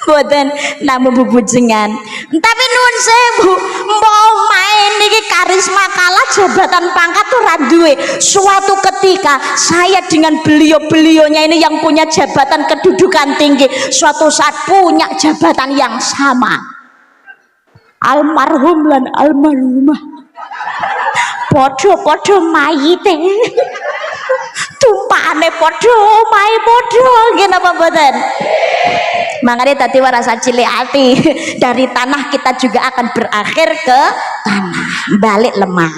Boten namu bubujengan. Tapi nuwun sewu, mbok main niki karisma kalah jabatan pangkat ora duwe. Suatu ketika saya dengan beliau-beliaunya ini yang punya jabatan kedudukan tinggi, suatu saat punya jabatan yang sama. Almarhum lan almarhumah padha-padha mayite, tumpakane padha, omahe padha, nggih napa mboten? Makanya tadi warasa cilik hati, dari tanah kita juga akan berakhir ke tanah, balik lemah.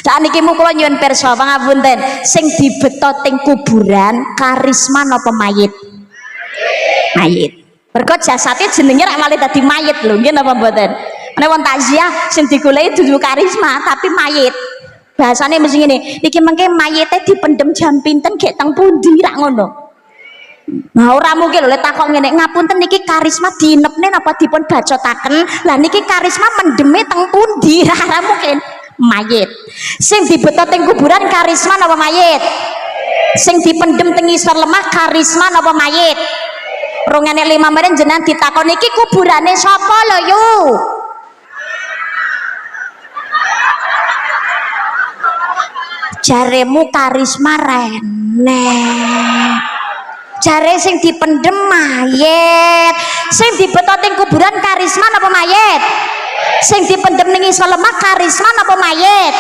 Saat niki kula nyuwun pirsa pangapunten, sing dibeto teng kuburan karisma napa mayit? Mayit. Mergo jasate jenenge rak malih dadi mayit lho, nggih napa mboten? Nek wong takziah sing digoleki dudu karisma tapi mayit. Bahasane mesti ngene, iki mengke mayite dipendhem jam pinten gek teng pundi rak ngono. Nah ora mungkin lho takok ngene, ngapunten niki karisma dinepne napa dipun bacotaken? Lah niki karisma mendeme teng pundi? Ora mungkin. Mayit. Sing dibeto teng kuburan karisma napa mayit? Sing dipendhem teng isor lemah karisma napa mayit? Rong enek 5 menit jenengan ditakon iki kuburane sapa lho yu? Jaremu Karisma rene. Jare sing dipendem mayit, sing dibetoting kuburan Karisma napa mayit? Sing dipendem ning iso lemah Karisma napa mayit?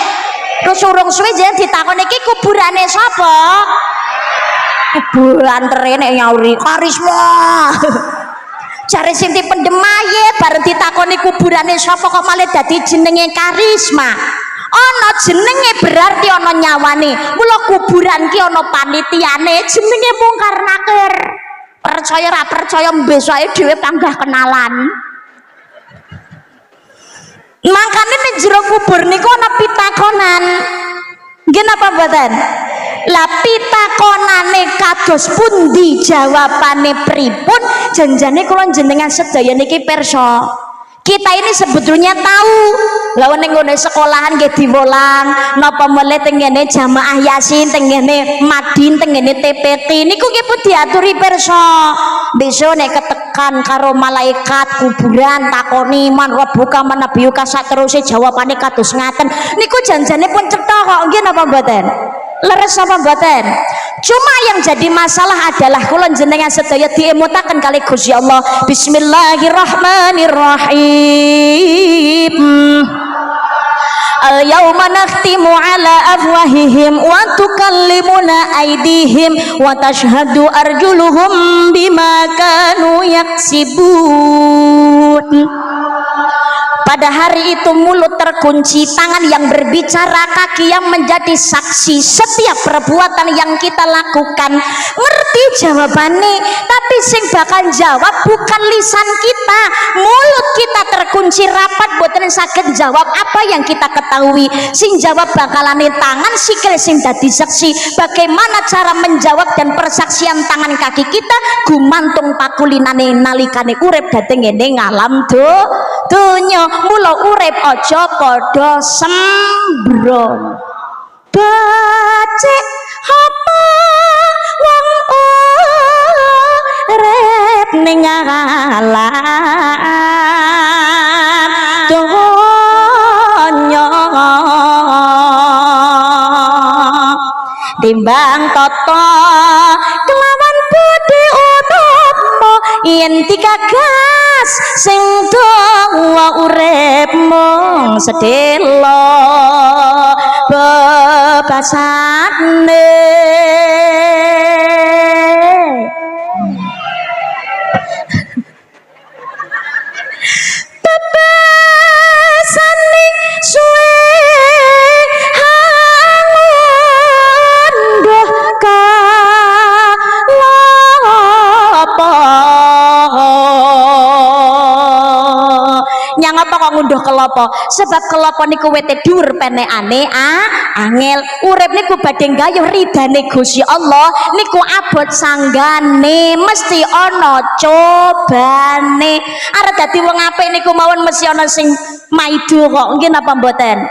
Terus urung suwe jenengan ditakon iki kuburane sapa? Kuburan rene nyauri Karisma. Jare sing dipendem mayit bareng ditakoni kuburane sapa kok malah dadi jenenge Karisma. Ana jenenge berarti ana nyawane. Mula kuburan ki ana panitiane jenenge Mungkar Nakir. Percaya ra percaya besoke dhewe panggah kenalan. Makane ning jero kubur niku ana pitakonan. Nggih napa mboten? Lah pitakonane kados pundi jawabane pripun janjane kula jenengan sedaya niki pirsa. Kita ini sebetulnya tahu lha ning ngene sekolahan nggih diwolang napa melih teng ngene jamaah yasin teng ngene madin teng ngene TPT niku nggih pun diaturi pirsa. Besok nek ketekan karo malaikat kuburan takoni man rabbuka man nabiyuka sateruse jawabane kados ngaten niku janjane pun cetha kok nggih napa mboten? Leres apa mboten? Cuma yang jadi masalah adalah kula jenengan sedaya diemutaken kali Gusti Allah. Bismillahirrahmanirrahim. Al-yawma nakhtimu ala afwahihim wa tukallimuna aydihim wa tashhadu arjuluhum bima kanu yaksibun. Pada hari itu mulut terkunci, tangan yang berbicara, kaki yang menjadi saksi setiap perbuatan yang kita lakukan. Ngerti jawabannya, tapi sing bakal jawab bukan lisan kita, mulut kita terkunci rapat boten saged jawab apa yang kita ketahui. Sing jawab bakalane tangan, sikil sing dadi saksi. Bagaimana cara menjawab dan persaksian tangan kaki kita gumantung pakulinane nalikane urip dhateng ngene ngalam donya. Mula urip aja padha sembrono. Becik apa wong urip ning alam donya timbang tata kelawan budi utama yen digagas sing dawa urip mung sedhela bebasane. Bebasane suwe hangunduh kalopo nyang apa kok ngunduh kelopo? Sebab kelopo niku wete dhuwur penekane angel. Urip niku badhe gayuh ridane Gusti Allah niku abot sanggane mesti ana cobane. Arep dadi wong apik niku mawon mesti ana sing maido kok. Nggih napa mboten?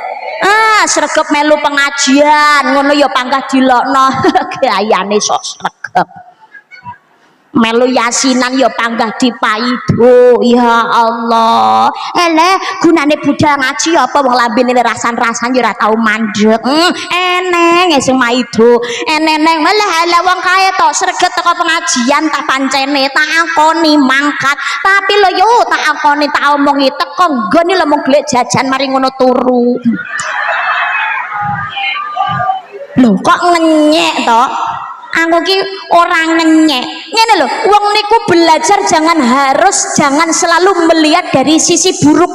Sregep melu pengajian ngono ya panggah dilokno. Gayane sok sregep. Melu yasinan ya panggah dipaido. Ya Allah, gunane budal ngaji apa wong lambene rasan-rasan ya ora tau mandeg. Eneng sing maido eneng malah wong kae tok sregep teko pengajian tak pancene tak akoni mangkat tapi lho yo tak akoni tak omongi teko nggone lho mung golek jajan mari ngono turu. Lho kok ngenyek to? Aku ki orang ngenyek ngene lho, wong niku belajar jangan selalu melihat dari sisi buruk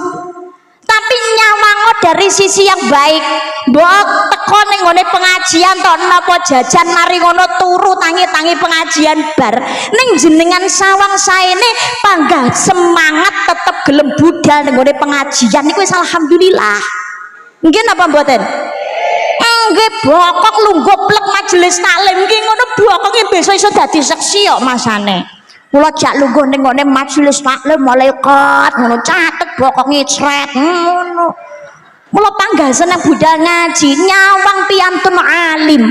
tapi nyawango dari sisi yang baik. Mbok teko ning ngone pengajian to napa jajan mari ngono turu tangi-tangi pengajian bar ning jenengan sawang saene panggah semangat tetep gelem budal ning ngone pengajian niku wis alhamdulillah. Nggih napa mboten? Nggih bokok lungguplek majelis taklim ki ngono bokoke besok iso dadi seksi kok masane. Kula jak lungguh ning ngene majelis taklim malaikat ngono catet bokoke cret ngono. Mula panggah seneng budal ngaji nyawang piantun alim.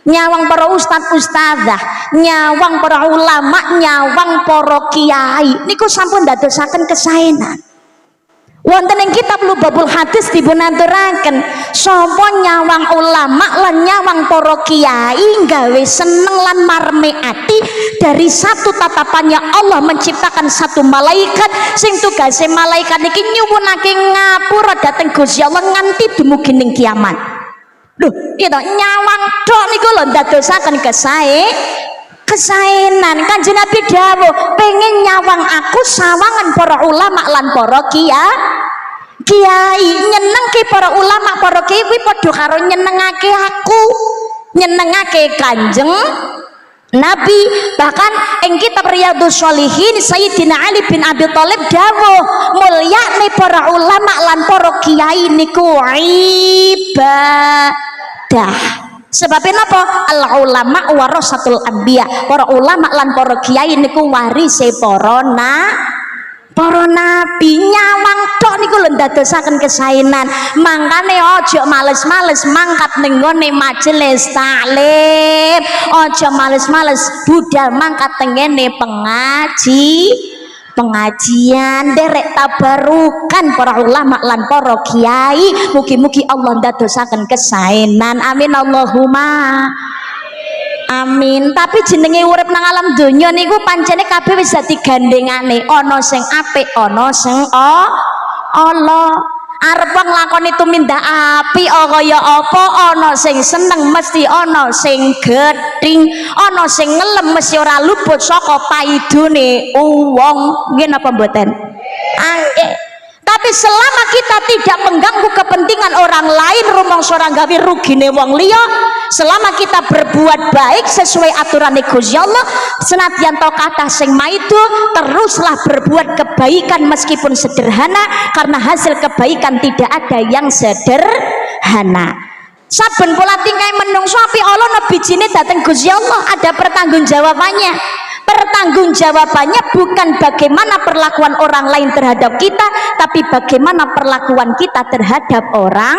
nyawang para ustad ustadzah, nyawang para ulama, nyawang para kiai niku sampun dadosaken kesaenan. Wonten ing kitab Lubabul Hadis dipunaturaken sapa nyawang ulama lan nyawang para kiai gawe seneng lan marme ati, dari satu tatapannya Allah menciptakan satu malaikat sing tugase malaikat iki nyuwunake ngapura dhateng Gusti Allah nganti dumugi ning kiamat. Lho, itu nyawang tok niku lho ndadosaken kesaenan. Kanjeng Nabi dawuh, pengen nyawang aku sawangan para ulama lan para kiai. Nyenengke para ulama para kiai kuwi padha karo nyenengake aku, nyenengake Kanjeng Nabi. Bahkan ing kitab Riyadhus Shalihin Sayyidina Ali bin Abi Thalib dawuh, mulyane para ulama lan para kiai niku ibadah. Sebabnya napa? Al ulama warasatul anbiya. Para ulama lan para kiai niku warise para nabi. Nyawang tok niku lho ndadosaken kesaenan. Mangkane aja males-males mangkat ning nggone majelis taklim. Aja males-males budal mangkat teng ngene pengajian, derek tabarukan para ulama lan para kiai. Mugi-mugi Allah ndadosaken kesaenan. Amin Allahumma amin. Tapi jenenge urip nang alam donya niku pancene kabeh wis dadi gandengane, ana sing apik ana sing ala. Arep nglakoni tumindak apik kaya apa, ana sing seneng mesti ana sing gething, ana sing ngelem mesti ora luput saka paidone wong. Nggih napa mboten? Tapi selama kita tidak mengganggu kepentingan orang lain, rumangsa ora gawe rugine wong liya, selama kita berbuat baik sesuai aturan Gusti Allah, senadyan to kathah sing maido, teruslah berbuat kebaikan meskipun sederhana, karena hasil kebaikan tidak ada yang sederhana. Saben pola tingkah menungso api Allah nebijine dateng Gusti Allah ada pertanggungjawabannya. Pertanggungjawabannya bukan bagaimana perlakuan orang lain terhadap kita, tapi bagaimana perlakuan kita terhadap orang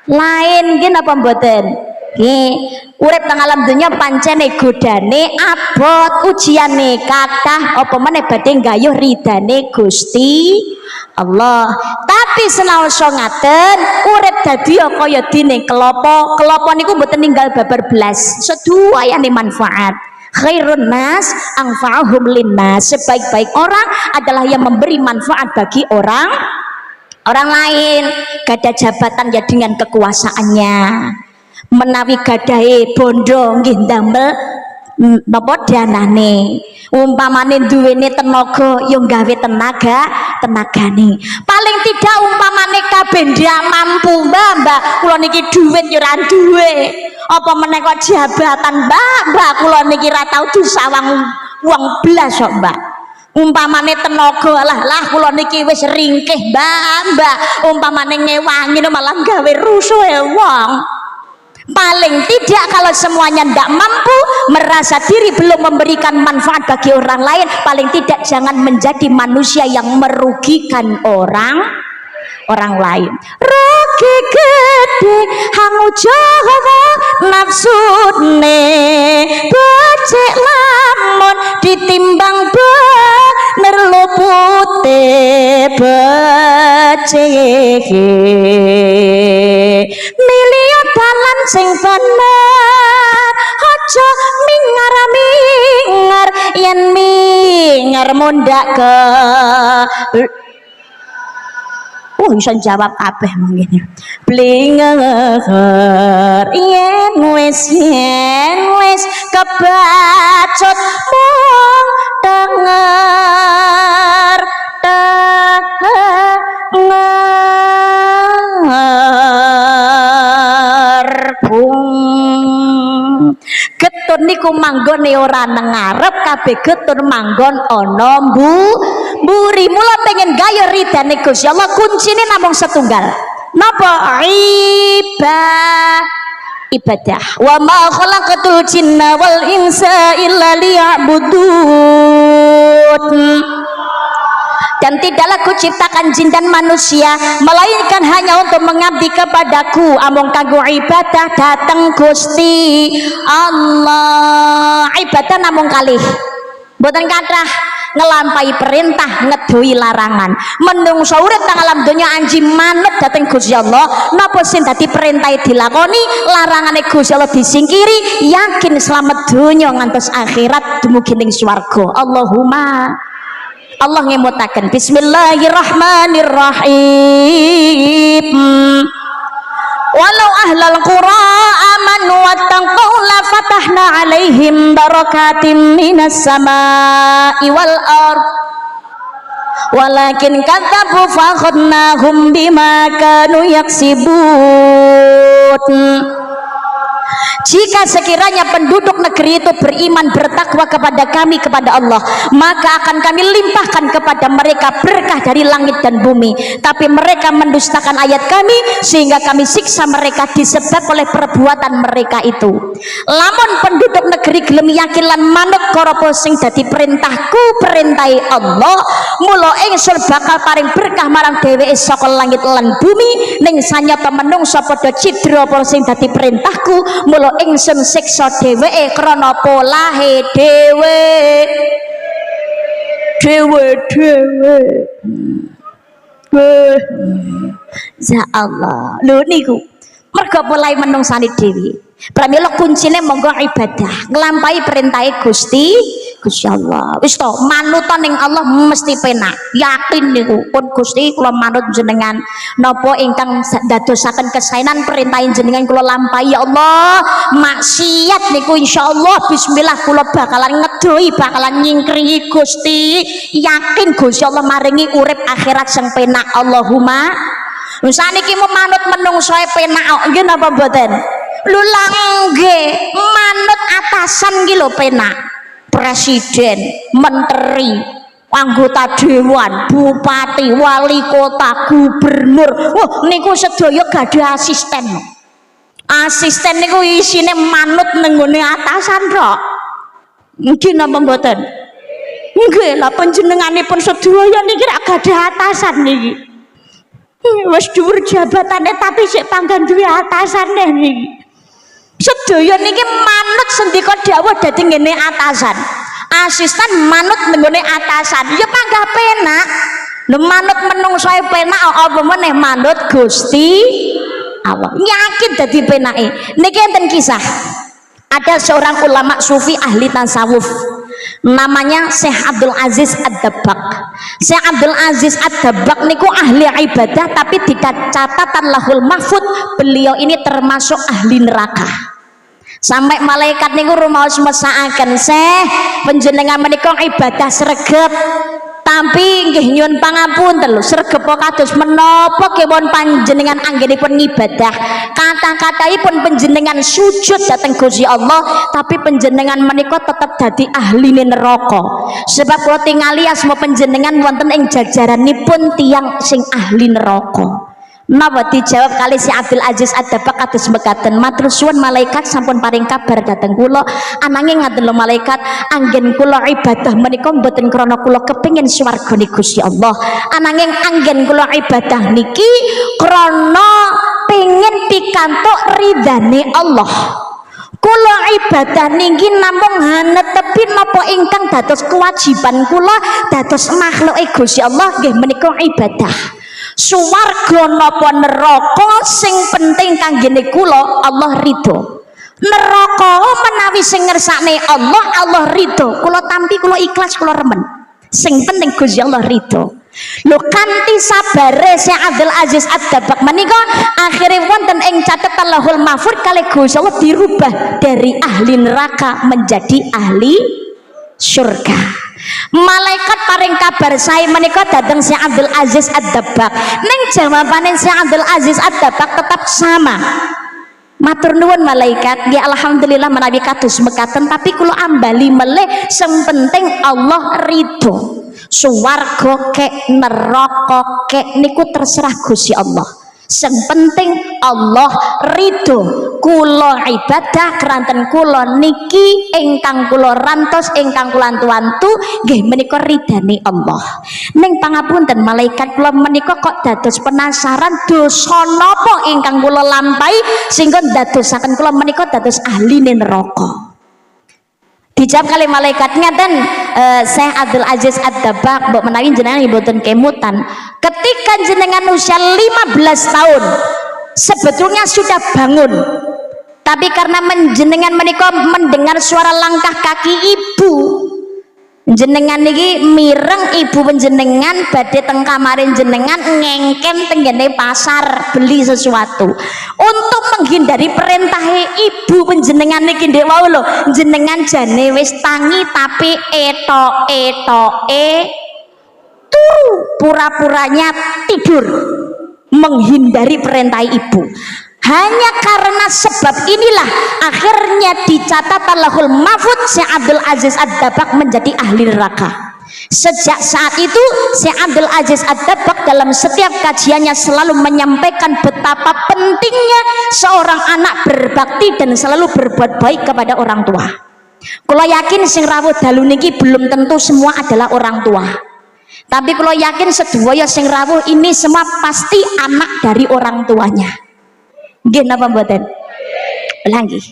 lain. Nggih napa mboten? Nggih, urip nang alam dunya pancene godane abot, ujiane kathah, apa meneh badhe nggayuh ridane Gusti Allah. Tapi senaosa ngaten, urip dadi kaya dene kelopo. Kelopo niku mboten ninggal babar blas, seduayane manfaat. Khairun nas anfa'uhum linnas. Sebaik-baik orang adalah yang memberi manfaat bagi orang lain. Gada jabatan ya dengan kekuasaannya, menawi gadahe bondo nggih ndamel napa danane, umpamane duwene tenaga yo gawe tenagane. Paling tidak umpamane kabeh ndak mampu, mbak kula niki dhuwit yo ora duwe, apa meneh kok jabatan, mbak kula niki ra tau disawang wong blas kok, mbak. Umpamane tenaga lah kula niki wis ringkih, mbak umpamane ngewangi malah gawe rusuhe wong. Paling tidak kalau semuanya tidak mampu, merasa diri belum memberikan manfaat bagi orang lain, paling tidak jangan menjadi manusia yang merugikan orang lain. Rugi gede hangu jawa nafsune, becek lamun ditimbang bener lupute becek. Milio dalan sing bener, aja mingar yen mingar mundak ke bisa jawab kabeh mungkin. Blinger yen wis kebacut mung denger getun niku manggone ora nang ngarep, kabeh getun manggon ana mburi. Mula pengen gaya ridane Gusti Allah, kuncine namung setunggal. Napa? Ibadah. Wa ma khalaqatul jinna wal insa illa liya'budun. Dan tidaklah ciptakan jin dan manusia melainkan hanya untuk mengabdi kepadaku, amung kanggo ibadah dateng Gusti Allah. Ibadah namung kalih, mboten kathah ngelampai perintah ngedoi larangan. Menungso urip teng alam donya anji manut dateng Gusti Allah, napa sing dadi perintahe dilakoni, larangane Gusti Allah disingkiri, yakin selamat donya ngantos akhirat dumugi ning swarga. Allahumma. Allah ngemutaken bismillahirrahmanirrahim. Walau ahlal qura amanu wattaqau la fatahna alaihim barakatim minas samai wal ard walakin kadzabu fa akhadnahum bima kanu yaksibun. Jika sekiranya penduduk negeri itu beriman bertakwa kepada kami, kepada Allah, maka akan kami limpahkan kepada mereka berkah dari langit dan bumi. Tapi mereka mendustakan ayat kami sehingga kami siksa mereka disebab oleh perbuatan mereka itu. Lamun penduduk negeri gelem yakin lan manut karo sing dadi perintahku, perintahe Allah, mula ingsun bakal paring berkah marang dheweke saka langit lan bumi. Ning sanyata menungsa padha cidra apa sing dadi perintahku, mula ingsun siksa dheweke krana polahe dhewe. Ya Allah, lho niku mergo polahe menungsane dhewe. Pramila kuncine monggo ibadah, nglampahi perintahe Gusti Allah. Wis to, manutan ning Allah mesti penak. Yakin niku pun Gusti kula manut jenengan napa ingkang dadosaken kesaenan perintahin jenengan kula lampahi ya Allah. Maksiat niku insyaallah bismillah kula bakalan ngedoi, bakalan nyingkringi Gusti. Yakin Gusti Allah maringi urip akhirat sing penak. Allahumma. Saniki manut menungso penak nggih napa mboten? Lho langge manut atasan ki lho penak. Presiden, menteri, anggota dewan, bupati, wali kota, gubernur, wah niku sedaya gadah asisten. Asisten niku isine manut nenggone atasan tok. Nggih napa mboten? Nggih, lah panjenenganipun sedaya niki rak gadah atasan niki. Wis dhuwur jabatane tapi sik panggan duwe atasane niki. Sedaya niki manut sendika dawuh dadi ngene atasan. Asisten manut nggone atasan. Ya panggah penak. Lho manut menungso penak apa meneh manut Gusti Allah. Yakin dadi penake. Niki enten kisah. Ada seorang ulama sufi ahli tasawuf. Namanya Syekh Abdul Aziz Ad-Dabbaq. Syekh Abdul Aziz Ad-Dabbaq niku ahli ibadah tapi di catatan Lahul Mahfud beliau ini termasuk ahli neraka. Sampai malaikat niku rumaos mesakaken, Syekh panjenengan menika ibadah sregep tapi nggih nyuwun pangapunten lho, sregep kados menapa kewon panjenengan anggenipun ngibadah, kata-kataipun panjenengan sujud dhateng Gusti Allah tapi panjenengan menika tetep dadi ahline neraka. Sebab kula tingali asma panjenengan wonten ing jajaranipun tiyang sing ahli neraka. Napa dijawab kali si Abdul Aziz Ad-Dabbaq kados mekaten, matur suwun malaikat sampun paring kabar dhateng kula, ananging ngaten lho malaikat, anggen kula ibadah menika mboten krana kula kepengin swargane Gusti Allah, ananging anggen kula ibadah niki krana pengin pikantuk ridane Allah. Kula ibadah niki namung hanetepi napa ingkang dados kewajiban kula dados makhluke Gusti Allah nggih menika ibadah. Suwarga napa neraka sing penting kanggene kula Allah ridho. Neraka menawi sing ngersakne Allah ridho. Kula tampi kula ikhlas kula remen. Sing penting Gusti Allah ridho. Lho kanthi sabare Syekh Abdul Aziz Ad-Dabbaq menika akhire wonten ing catatan Lahul Mahfud kalih Gusti Allah dirubah dari ahli neraka menjadi ahli surga. Malaikat paring kabar saya menika dateng Syekh Abdul Aziz Ad-Dabbaq. Ning jawabane Syekh Abdul Aziz Ad-Dabbaq tetap sama. Matur nuwun malaikat, nggih alhamdulillah menawi kados mekaten tapi kula ambali melih sing penting Allah ridho. Suwarga kek neraka kek niku terserah Gusti Allah. Sing penting Allah ridho kula ibadah keranten kula niki ingkang kula rantos ingkang kula antu-antu nggih menika ridane Allah. Ning pangapunten malaikat kula menika kok dados penasaran dosa napa ingkang kula lampahi sehingga dadosaken kula menika dados ahli neraka. Dijawab kali malaikat ngeten, Syekh Abdul Aziz Ad-Dabbaq mbok menawi jenengan mboten kemutan ketika jenengan usia 15 tahun sebetulnya sudah bangun, tapi karena jenengan menika mendengar suara langkah kaki ibu jenengan niki mireng ibu panjenengan badhe teng kamarin jenengan ngengken tenggene pasar beli sesuatu untuk menghindari perintah ibu panjenengan niki ndek wau lho jenengan jane wis tangi tapi turu pura-puranya tidur menghindari perintah ibu. Hanya karena sebab inilah akhirnya dicatat lahul mahfud Syekh Abdul Aziz Ad-Dabbaq menjadi ahli neraka. Sejak saat itu Syekh Abdul Aziz Ad-Dabbaq dalam setiap kajiannya selalu menyampaikan betapa pentingnya seorang anak berbakti dan selalu berbuat baik kepada orang tua. Kalau yakin sing rawuh dalu niki belum tentu semua adalah orang tua. Tapi kalau yakin sedaya sing rawuh ini semua pasti anak dari orang tuanya. Nggih napa mboten? Lha nggih.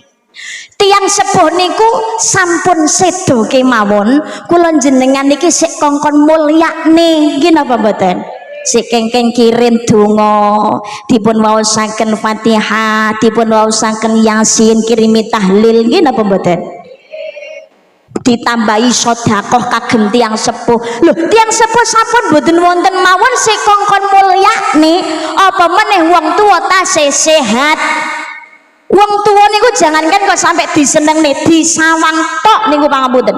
Tiang sepuh niku sampun sedo kemawon, kula jenengan niki sik kongkon mulyane, nggih napa mboten? Sik kengkeng kirim donga, dipun waosaken Fatihah, dipun waosaken Yasin, kirimi tahlil, nggih napa mboten? Ditambahi sedekah kagem tiang sepuh. Lho, tiang sepuh sampun boten wonten mawon sik kongkon mulyane, apa meneh wong tuwa tasih sehat. Wong tuwa niku jangankan kok sampai disenengne, disawang tok niku pangapunten.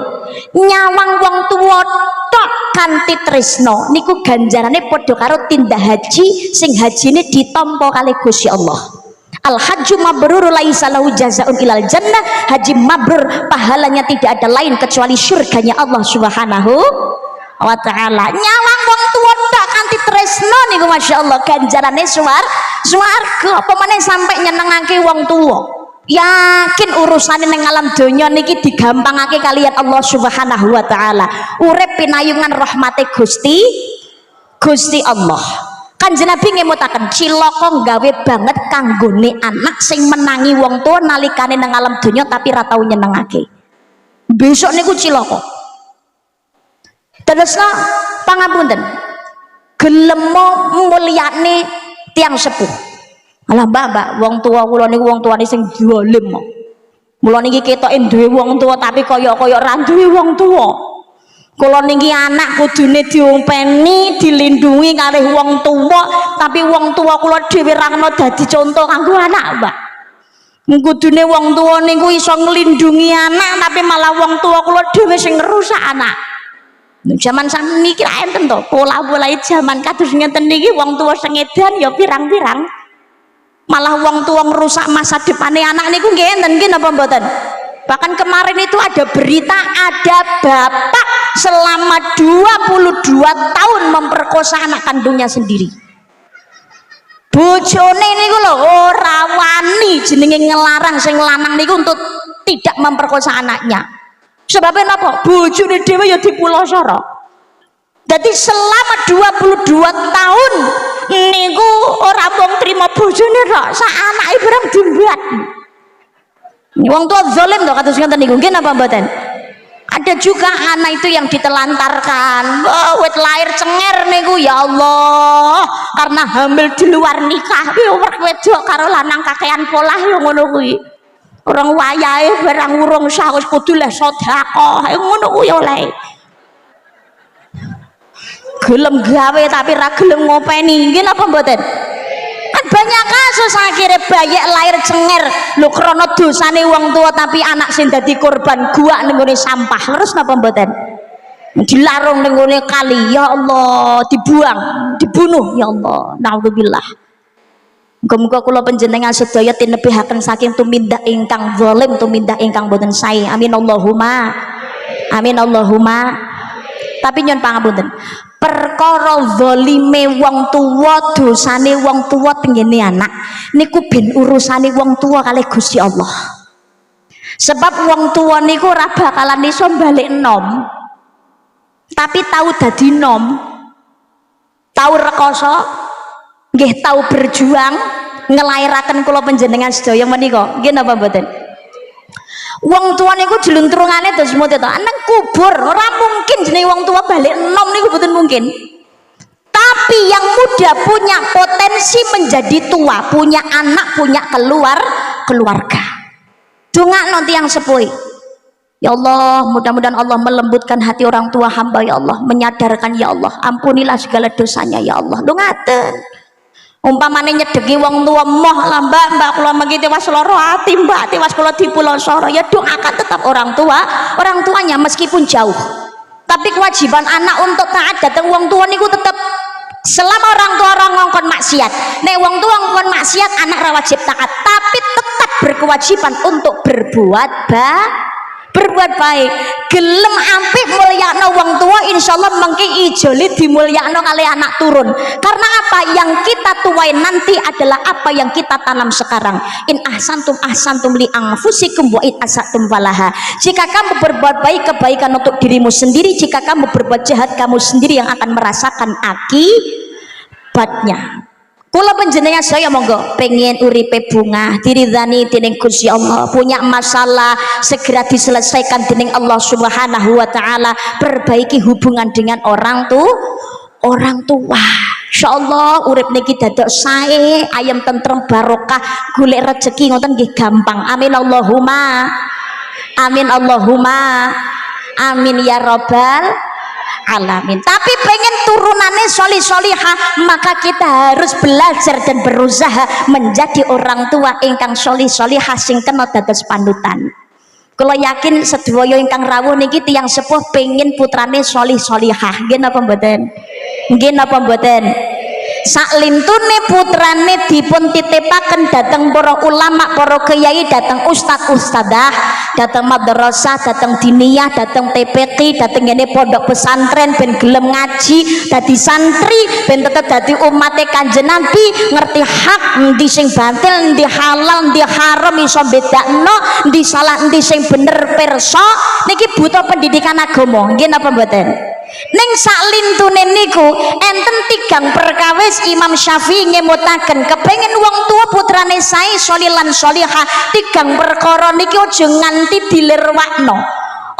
Nyawang wong tuwa tok kanthi tresno niku ganjarane padha karo tindak haji sing hajine ditampa kalih Gusti Allah. Al hajju mabrur laisa lahu jazaa'un ilal jannah. Haji mabrur pahalanya tidak ada lain kecuali surganya Allah Subhanahu wa taala. Nyawang wong tuwa tok kanthi tresno niku masyaallah ganjarane swarga. Apa meneh sampai nyenengake wong tuwa. Yakin urusane ning alam donya niki digampangake kalian Allah Subhanahu wa taala. Urip pinayungan rahmate Gusti Allah. Kanjeng Nabi ngemutaken cilaka gawe banget kanggone anak sing menangi wong tua nalikane nang alam donya tapi ra tau nyenengake. Besok niku cilaka. Terusna pangapunten. Gelem mulyane tiang sepuh. Alah Mbak, wong tua kula niku wong tuane sing zalim. Mula niki ketoke duwe wong tua tapi kaya-kaya ra duwe wong tua. Kula niki anak kudune diompeni, dilindungi kalih wong tua, tapi wong tua kula dhewe ra kena dadi contoh kanggo anak, Mbak. Kudune wong tua niku iso nglindungi anak, tapi malah wong tua kula dhewe sing ngerusak anak. Zaman sakniki ra enten to, pola-polahe zaman kados ngeten niki wong tua sing edan ya pirang-pirang. Malah wong tua ngerusak masa depane anak niku nggih enten nggih napa mboten? Bahkan kemarin itu ada berita ada bapak selama 22 tahun memperkosa anak kandungnya sendiri. Bojone niku lho ora wani jenenge ngelarang sing lanang niku untuk tidak memperkosa anaknya. Sebabnya apa? Bojone dhewe ya dipulosoro. Jadi selama 22 tahun niku ora mung trima bojone tok, sak anake bareng dibuat. Wong tua zalim to kados ngoten niku nggih napa mboten? Ada juga anak itu yang ditelantarkan, wet lahir cenger niku ya Allah, karena hamil di luar nikah yo wedok karo lanang kakean polah yo ngono kuwi. Orang wayahe barang urung sah wis kudu le sedekah ngono kuwi oleh. Gelem gawe tapi ra gelem ngopeni nggih napa mboten? Banyak kasus akhirnya bayi lahir cenger lho krana dosane wong tua tapi anak sing dadi korban gua ning ngene sampah terus napa mboten dilarung ning ngene kali ya Allah dibuang dibunuh ya Allah naudzubillah. Muga-muga kula panjenengan sedaya tinebihaken saking tumindak ingkang zalim tumindak ingkang boten sae amin Allahumma. Tapi nyuwun pangapunten perkara zalime wong tuwa, dosane wong tuwa tenggene anak niku ben urusane wong tuwa kalih Gusti Allah. Sebab wong tuwa niku ora bakalan iso balik nom, tapi tahu dadi nom, tahu rekoso, nggih tahu berjuang ngelairaken kula panjenengan sedaya menika. Nggih napa mboten? Wong tua niku jeluntrungane terus mute to nang kubur, ora mungkin jenenge wong tua balik nom niku mboten mungkin. Tapi yang muda punya potensi menjadi tua, punya anak, punya keluarga. Dongakno tiyang sepuh. Ya Allah, mudah-mudahan Allah melembutkan hati orang tua hamba ya Allah, menyadarkan ya Allah, ampunilah segala dosanya ya Allah. Lho ngaten. Umpamane nyedeki wong tua moh lah mbak kula mangki tewas lara ati mbak, tewas kula di Pulau Soro, ya doakan tetap orang tuanya meskipun jauh. Tapi kewajiban anak untuk taat datang wong tua niku tetap selama orang tua orang ngongkon maksiat. Nek wong tua ngongkon maksiat anak ra wajib taat, tapi tetap berkewajiban untuk berbuat baik. Gelem apik mulyakno wong tua, insyaallah mengki ijoli dimulyakno kali anak turun. Karena apa? Yang kita tuai nanti adalah apa yang kita tanam sekarang. In ahsantum li anfusikum wa in asatum falaha. Jika kamu berbuat baik, kebaikan untuk dirimu sendiri. Jika kamu berbuat jahat, kamu sendiri yang akan merasakan akibatnya. Kula panjenengan saya monggo pengen uripe bunga diridani dening Gusti Allah, punya masalah segera diselesaikan dening Allah Subhanahu wa taala, perbaiki hubungan dengan orang tua. Insyaallah urip niki dadak sae, ayam tentrem barokah, golek rezeki ngoten nggih gampang. Amin Allahumma amin ya rabbal alamin. Tapi pengen turunannya solihah, maka kita harus belajar dan berusaha menjadi orang tua ingkang solihah sing kena dados panutan. Kalau yakin sedaya ingkang rawuh niki tiyang sepuh pengen putrane solihah. Nggih napa mboten? Saklintune putrane dipun titipaken dateng para ulama, para kiai, dateng ustad-ustadah, dateng madrasah, dateng diniyah, dateng TPQ, dateng ngene pondok pesantren ben gelem ngaji, dadi santri, ben tetep dadi umate Kanjeng Nabi, ngerti hak, endi sing batil, endi halal, endi haram, iso bedakno, endi salah, endi sing bener pirsa. Niki butuh pendidikan agama. Nggih napa mboten? Ning saklintune niku enten tigang perkawis Imam Syafi'i ngemutaken kepengin wong tua putrane sae solilan solihah, tigang perkara niki aja nganti dilirwakno,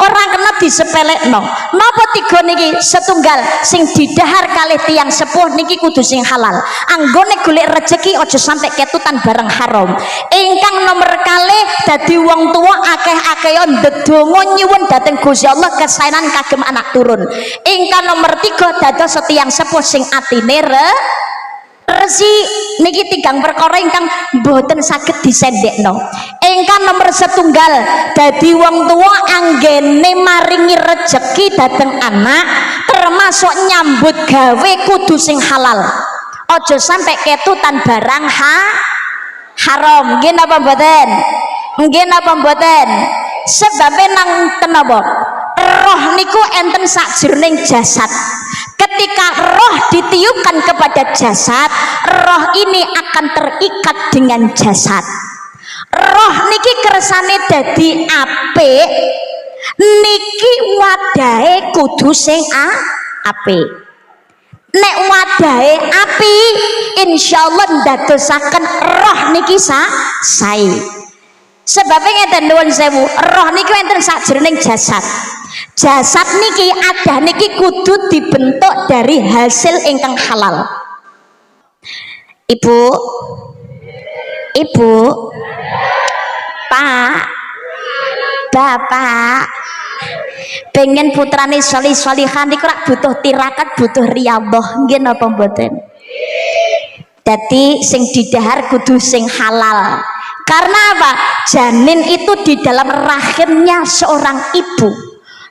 ora kena disepelekno. Napa tiga niki? Setunggal sing didahar kalih tiyang sepuh niki kudu sing halal. Anggone golek rezeki aja sampai ketutan barang haram. Ingkang nomor kalih dadi wong tua akeh-akeha ndedonga nyuwun dhateng Gusti Allah kesaenan kagem anak turun. Ingkang nomor 3 dados tiyang sepuh sing atine resi niki tigang perkara ingkang boten saged disendekno. Ingkang nomor setunggal dadi wong tua anggene maringi rezeki dhateng anak, termasuk nyambut gawe kudu sing halal. Aja sampai ketutan barang haram. Nggih napa mboten? Sebabe nang kenapa? Roh niku enten sakjroning jasad. Ketika roh ditiupkan kepada jasad, roh ini akan terikat dengan jasad. Roh niki kersane dadi apik, niki wadahe kudu sing apik. Nek wadahe apik, insyaallah ndadosaken roh niki sae. Sebabnya ngeten nuwun sewu, roh niki enten sakjroning jasad. Jasad niki ada niki kudu dibentuk dari hasil ingkang halal. Ibu, Pak, Bapak, pengen putrane solihah niku rak butuh tirakat, butuh riyadhah. Nggih napa mboten? Dadi sing didahar kudu sing halal. Karena apa? Janin itu di dalam rahimnya seorang ibu,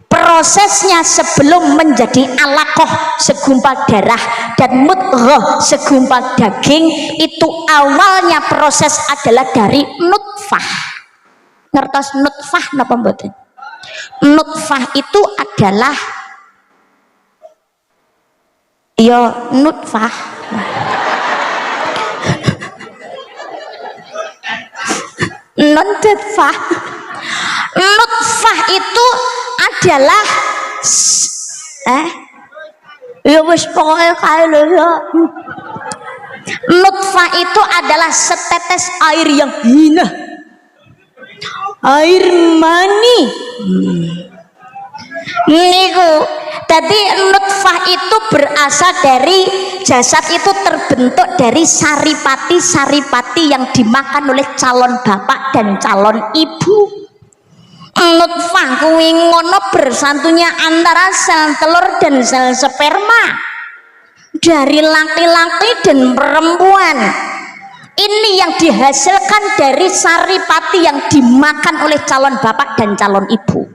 prosesnya sebelum menjadi alaqah segumpal darah dan mudghah segumpal daging, itu awalnya proses adalah dari nutfah. Ngertos nutfah napa mboten? Nutfah itu adalah ya nutfah. Nutfah. Nutfah itu adalah ya wis pokoknya kae lho ya. Nutfah itu adalah setetes air yang hina, air mani. Niku tadi nutfah itu berasal dari jasad itu terbentuk dari saripati yang dimakan oleh calon bapak dan calon ibu. Nutfah kuwi ngono bersantunya antara sel telur dan sel sperma dari laki-laki dan perempuan. Ini yang dihasilkan dari saripati yang dimakan oleh calon bapak dan calon ibu.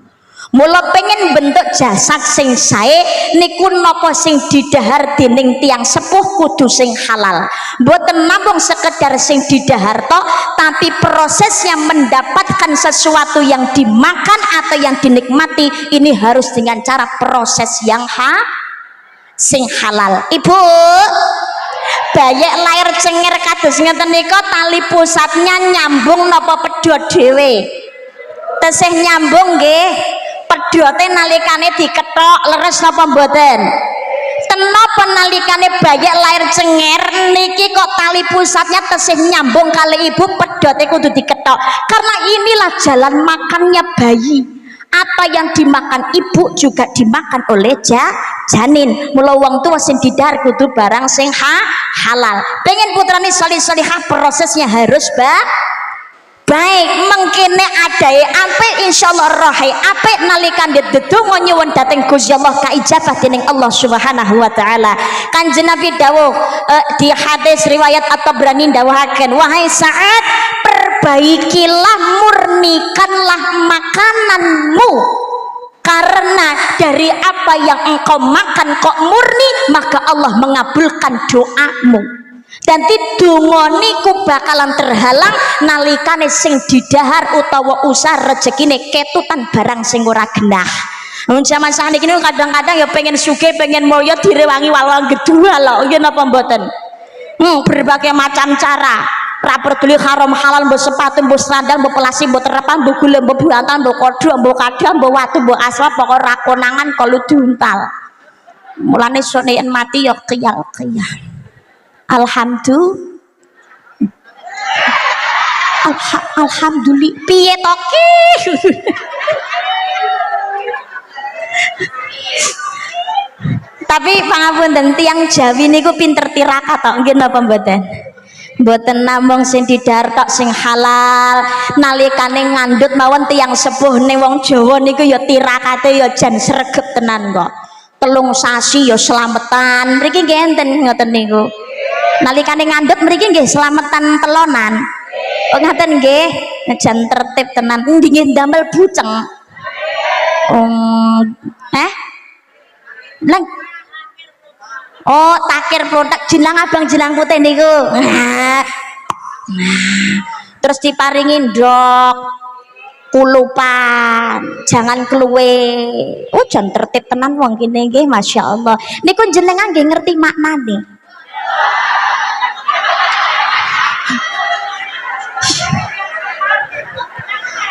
Mula pengen bentuk jasad sing sae niku napa sing didahar dening tiang sepuh kudu sing halal. Mboten namung sekedar sing didahar tok, tapi proses yang mendapatkan sesuatu yang dimakan atau yang dinikmati ini harus dengan cara proses yang sing halal. Ibu, bayek lair cengir kados ngeten nika tali pusatnya nyambung napa pedhot dhewe? Tesih nyambung nggih. Pedote nalikane diketok leres napa mboten? Kenapa nalikane bayek lair cengir niki kok tali pusatnya tesih nyambung kali ibu pedote kudu diketok? Karena inilah jalan makannya bayi. Apa yang dimakan ibu juga dimakan oleh janin. Mula wong tuwa sing didahar kudu barang sing halal. Pengen putrane salih-salihah prosesnya harus baik. Mengkene adae apik insyaallah rohe apik nalikan dedonga nyuwun dhateng Gusti Allah kaijabah dening Allah Subhanahu wa taala. Kanjeng Nabi dawuh di hadis riwayat At-Tabrani dawuhaken, wahai Sa'ad, perbaikilah, murnikanlah makananmu, karena dari apa yang engkau makan kok murni, maka Allah mengabulkan doamu. Dan donga niku bakalan terhalang nalikane sing didahar utawa usah rezekine ketutan barang sing ora genah. Zaman sakniki niku kadang-kadang ya pengen sugih, pengen mulya direwangi walwal gedua lho, nggih napa mboten? Berbagai macam cara. Ra peduli haram halal, mbok sepatu, mbok sandal, mbok pelasi, mbok terepan, mbok gule, mbok buantan, mbok kodho, mbok kadha, mbok watu, mbok aswa, pokok ra konangan kalau diuntal. Mulane sone mati ya kiyal-kiyal. Alhamdulillah piye to ki? Tapi pangapunten tiyang Jawi niku pinter tirakat tok nggih napa mboten? Mboten namung sing didahar tok sing halal, nalikane ngandhut mawon tiyang sepuh ning wong Jawa niku ya tirakate ya jan sregep tenan kok. 3 sasi ya slametan. Mriki nggih enten ngoten niku. Nalikane ngandhut mriki nggih slametan telonan. Oh ngaten nggih, jan tertib tenan. Endi nggih ndamel buceng? Lang. Oh, takir produk jenang abang jenang putih niku. Terus diparingi ndok kulupan, jangan keluwe. Oh, jan tertib tenan wong kene nggih, masyaallah. Niku jenengan nggih ngerti maknane.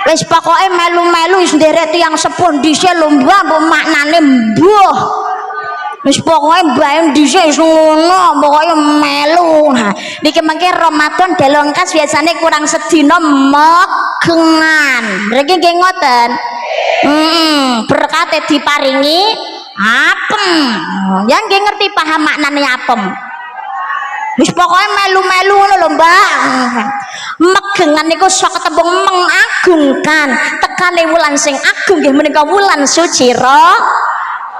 Wis pokoke melu-melu wis nderek tiyang sepuh dhisik lho Mbah, mbok maknane mbuh. Wis pokoke mbae dhisik wis ngono, pokoke melu. Nah, niki mengke Ramadan delongkas biasane kurang sedina megengan. Mriki nggih ngoten. Berkate diparingi apem. Ya nggih ngerti paham maknane apem. Wis pokoke melu-melu ngono lho Mbak. Megengan niku saka tembung mengagungkan. Tekane wulan sing agung nggih menika wulan suci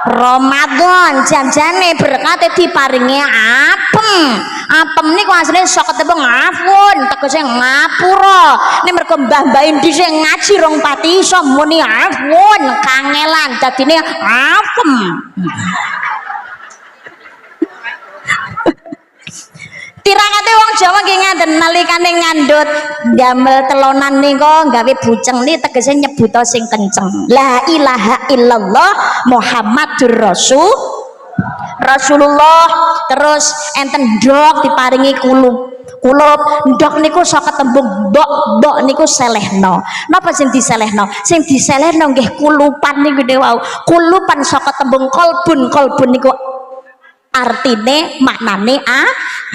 Ramadan. Janjane berkate diparingi apem. Apem niku asline saka tembung afun, tegese ngapura. Nek mergo mbah-mbah dhisik ngaji rong pati iso muni afun, kangelan dadine apem. Tirakate wong Jawa nggih ngaten, nalikane ngandhut damel telonan nika gawe buceng niki tegese nyebuta sing kenceng. La ilaha illallah Muhammadur Rasul. Rasulullah. Terus enten ndok diparingi kulup ndok niku saka tembung mbok niku selehno. Napa sing diselehno? Sing diselehno nggih kulupan niku wau. Kulupan saka tembung kolbun niku artine maknane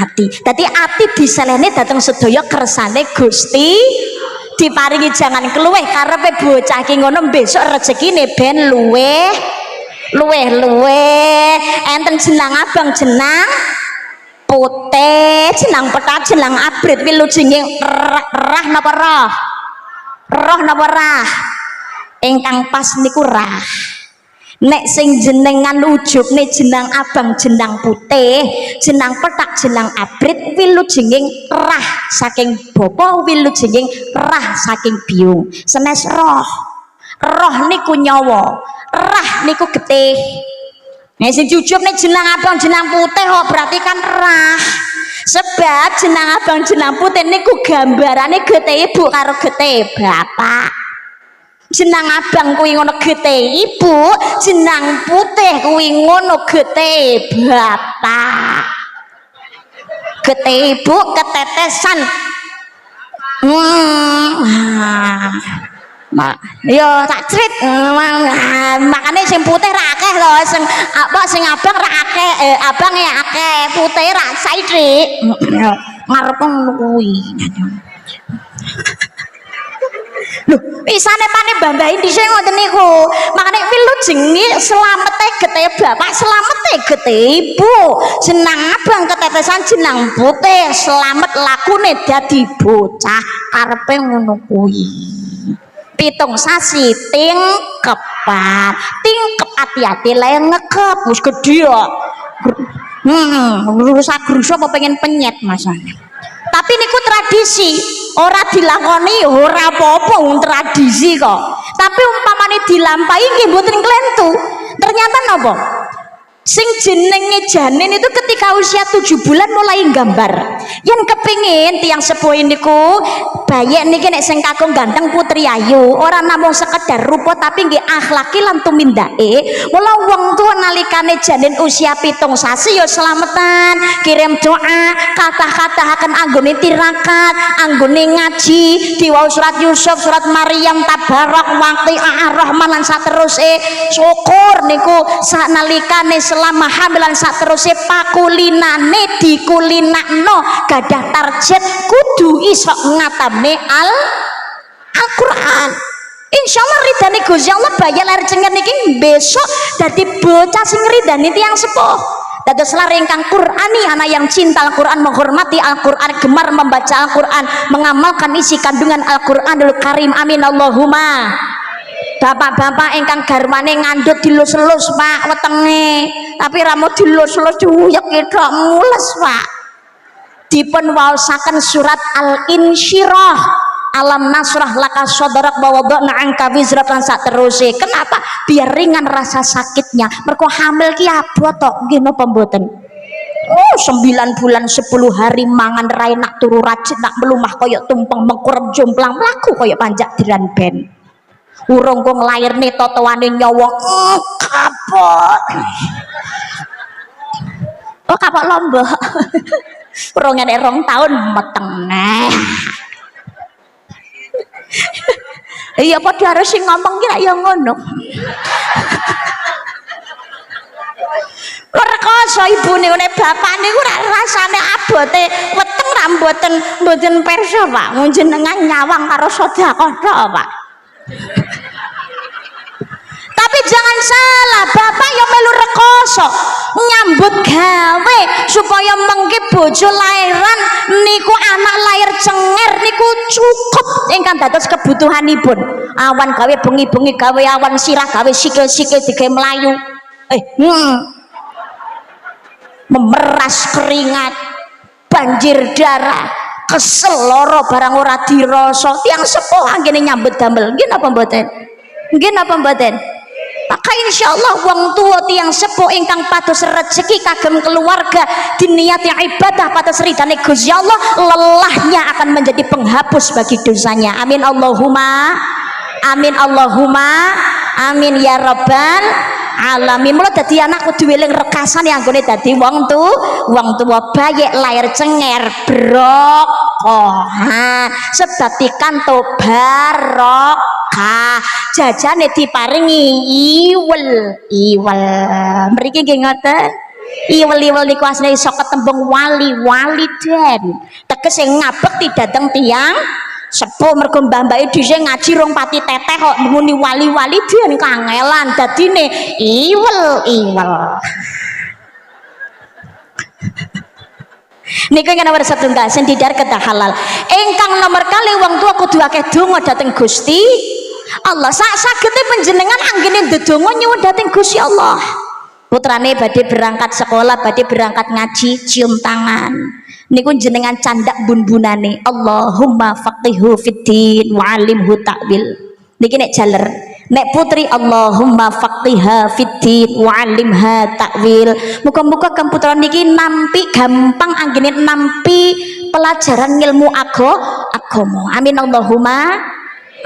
ati. Dadi ati diselehne dateng sedaya kersane Gusti, diparingi jangan keluweh karepe bocah iki ngono besok rezekine ben luweh. Enten jenang abang, jenang putih, jenang petak, jenang abrit, wilujenging rah napa roh? Roh napa rah? Ingkang pas niku rah. Nek sing jenengan ujubne jenang abang, jenang putih, jenang petak, jenang abrit, wilujenging rah saking bapa, wilujenging rah saking biung. Senes roh. Roh niku nyawa, rah niku getih. Nek sing jujubne jenang abang, jenang putih kok berarti kan rah. Sebab jenang abang, jenang putih niku gambarane getih ibu karo getih bapak. Jenang abang kuwi ngono getih ibu, jenang putih kuwi ngono getih bapak. Getih ibu ketetesan. Yo tak crit makane sing putih ra akeh lho, sing abang ra akeh, abang ya akeh, putih ra saithik. Ngarep ngono kuwi. Lho, isane pane mbambahi dhisik ngoten niku. Makane wilujenge slamete getih bapak, slamete getih ibu. Jenang abang ketetesan jenang putih, slamet lakune dadi bocah. Karepe ngono kuwi. 7 sasi tingkepan, tingkep hati-hati lae ngekep wis gedhe kok. Rusak grusa apa pengen penyet masane. Tapi niku tradisi, ora dilakoni ora apa-apa tradisi kok. Tapi umpamane dilampahi nggih mboten klentu. Ternyata napa? Sing jenenge janin itu ketika usia 7 bulan mulai gambar. Yang kepingin tiang sepuh niku bayek niki nek sing kakung ganteng putri ayu, ora namung sekedar rupa tapi nggih akhlaki lan tumindake. Mula wong tua nalikane janin usia 7 sasi ya slametan, kirim doa, kathah-kathahaken anggone tirakat, anggone ngaji, diwaos surat Yusuf, surat Maryam, Tabarak, Waqi'ah, Rahman lan sateruse. Syukur niku saknalikane selama hamilan sateruse pakulinane dikulinakno gadah target kudu iso ngatamne Al-Qur'an. Insyaallah ridane Gusti Allah bayar lahir cengen niki besok dadi bocah sing ridane tiyang sepuh. Dados lare ingkang Qur'ani, anak yang cinta Al-Qur'an, menghormati Al-Qur'an, gemar membaca Al-Qur'an, mengamalkan isi kandungan Al-Qur'anul Karim. Amin Allahumma. Bapak-bapak ingkang garwane ngandhut dilus-lus Pak wetenge, tapi ramu dilus-lus diuyek tok mules Pak. Dipun waosaken surat Al-Insyirah, alam nasrah laka sadrak wa wada'na anka wizrak lan sateruse. Kenapa? Biar ringan rasa sakitnya. Mergo hamil ki abot tok nggih napa mboten? 9 bulan 10 hari mangan ra enak turu rajin nak melumah kaya tumpeng mengkurep jomplang mlaku kaya panjak diran ben. Urung kok nglairne totoane nyawa kapok. Oh kapok lombok. Urung enek 2 tahun meteng neh. Iya padha harus sing ngomong ki ya ngono. Rekoso ibune ngene bapakne ku rasane abote weteng ra mboten perso Pak. Njenengan nyawang karo sedekah tok Pak. Tapi jangan salah, bapak yang melu rekoso nyambut gawe supaya mengke bojo lahiran niku anak lahir cenger niku cukup ingkang dados kebutuhanipun. Awan gawe bengi-bengi gawe awan sirah gawe sikil-sikil digawe melayu. Memeras keringat, banjir darah, kesel loro barang ora dirasa. Tiang sepuh anggene nyambut damel. Nggih napa mboten? Nggih napa mboten? Maka insyaallah wong tua tiang sepuh ingkang pados rezeki kagem keluarga diniati ibadah pados ridane Gusti Allah, lelahnya akan menjadi penghapus bagi dosanya. Amin Allahumma. Amin Allahumma. Amin ya rabbal alamin. Mula dadi anak kudu eling rekasan yang anggone dadi wong tuwa bayek lahir cenger broko. Sebab ikan to barokah, jajane diparingi iwel. Mriki nggih ngoten. Iwel niku asline iso ketembung wali den. Tegese ngabekti dhateng tiyang sepuh. Mergo mbah-mbahe dhisik ngaji rong pati teteh kok muni wali den kangelan dadine iwel. Niku nomor setunggal sing didar kedah halal. Ingkang nomor kali wong tua kudu akeh donga dhateng Gusti Allah. Sagete panjenengan anggene ndedonga nyuwun dhateng Gusti Allah. Putrane badhe berangkat sekolah, badhe berangkat ngaji, cium tangan. Niku jenengan candak bun-bunane. Allahumma faqihu fiddin wa alimhu ta'wil. Niki nek jaler. Nek putri Allahumma faqiha fiddin wa alimha ta'wil. Muga-muga kang putra niki nampi gampang anggene nampi pelajaran ilmu agama. Amin Allahumma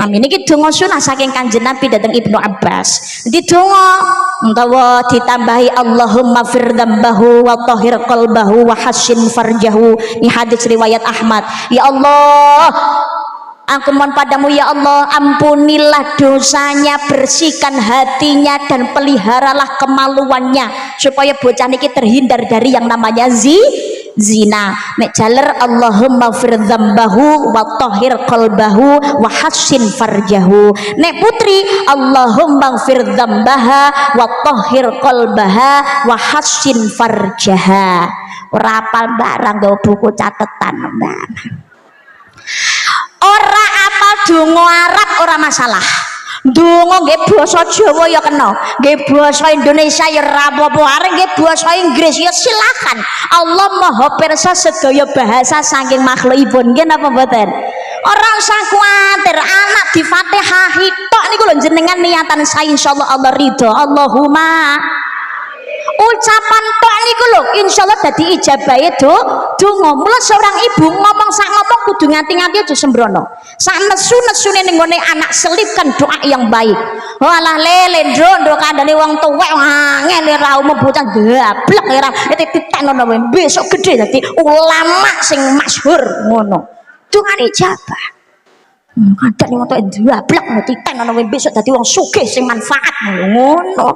amin. Niki donga sunah saking Kanjeng Nabi dhateng Ibnu Abbas. Di donga utawa ditambahi Allahumma fir dzambahu wa tahhir qalbahu wa hassin farjahu. Ini hadis riwayat Ahmad. Ya Allah, aku mohon padamu ya Allah, ampunilah dosanya, bersihkan hatinya dan peliharalah kemaluannya supaya bocah niki terhindar dari yang namanya zina. Nek jaler Allahumma fir dzambahu wa tahhir qalbahu wa hassin farjahu. Nek putri Allahumma fir dzambaha wa tahhir qalbaha wa hassin farjaha. Ora apal barang nggo buku catetan Mbak. Ora apal donga Arab ora masalah. Donga nggih basa Jawa ya kena, nggih basa Indonesia ya ora apa-apa, arek nggih basa Inggris ya silakan. Allah Maha pirsa sedaya bahasa saking makhlukipun. Nggih napa mboten? Ora usah kuwatir, anak di Fatihah tok niku lho jenengan niatan saya insyaallah Allah ridho. Allahumma ucapan tok niku lho insyaallah dadi ijabahe donga. Mula seorang ibu ngomong sak ngomong kudu ngati-ngati aja sembrono. Sak nesu-nesune ning ngene anak selipkan doa yang baik. Walah lele ndro kandhane wong tuwek angel ra umum bocah gablek ora ditekno besok gede dadi ulama sing masyhur ngono. Dungane ijabah. Kadang wong tuwek gablek ditekno besok dadi wong sugih sing manfaat ngono.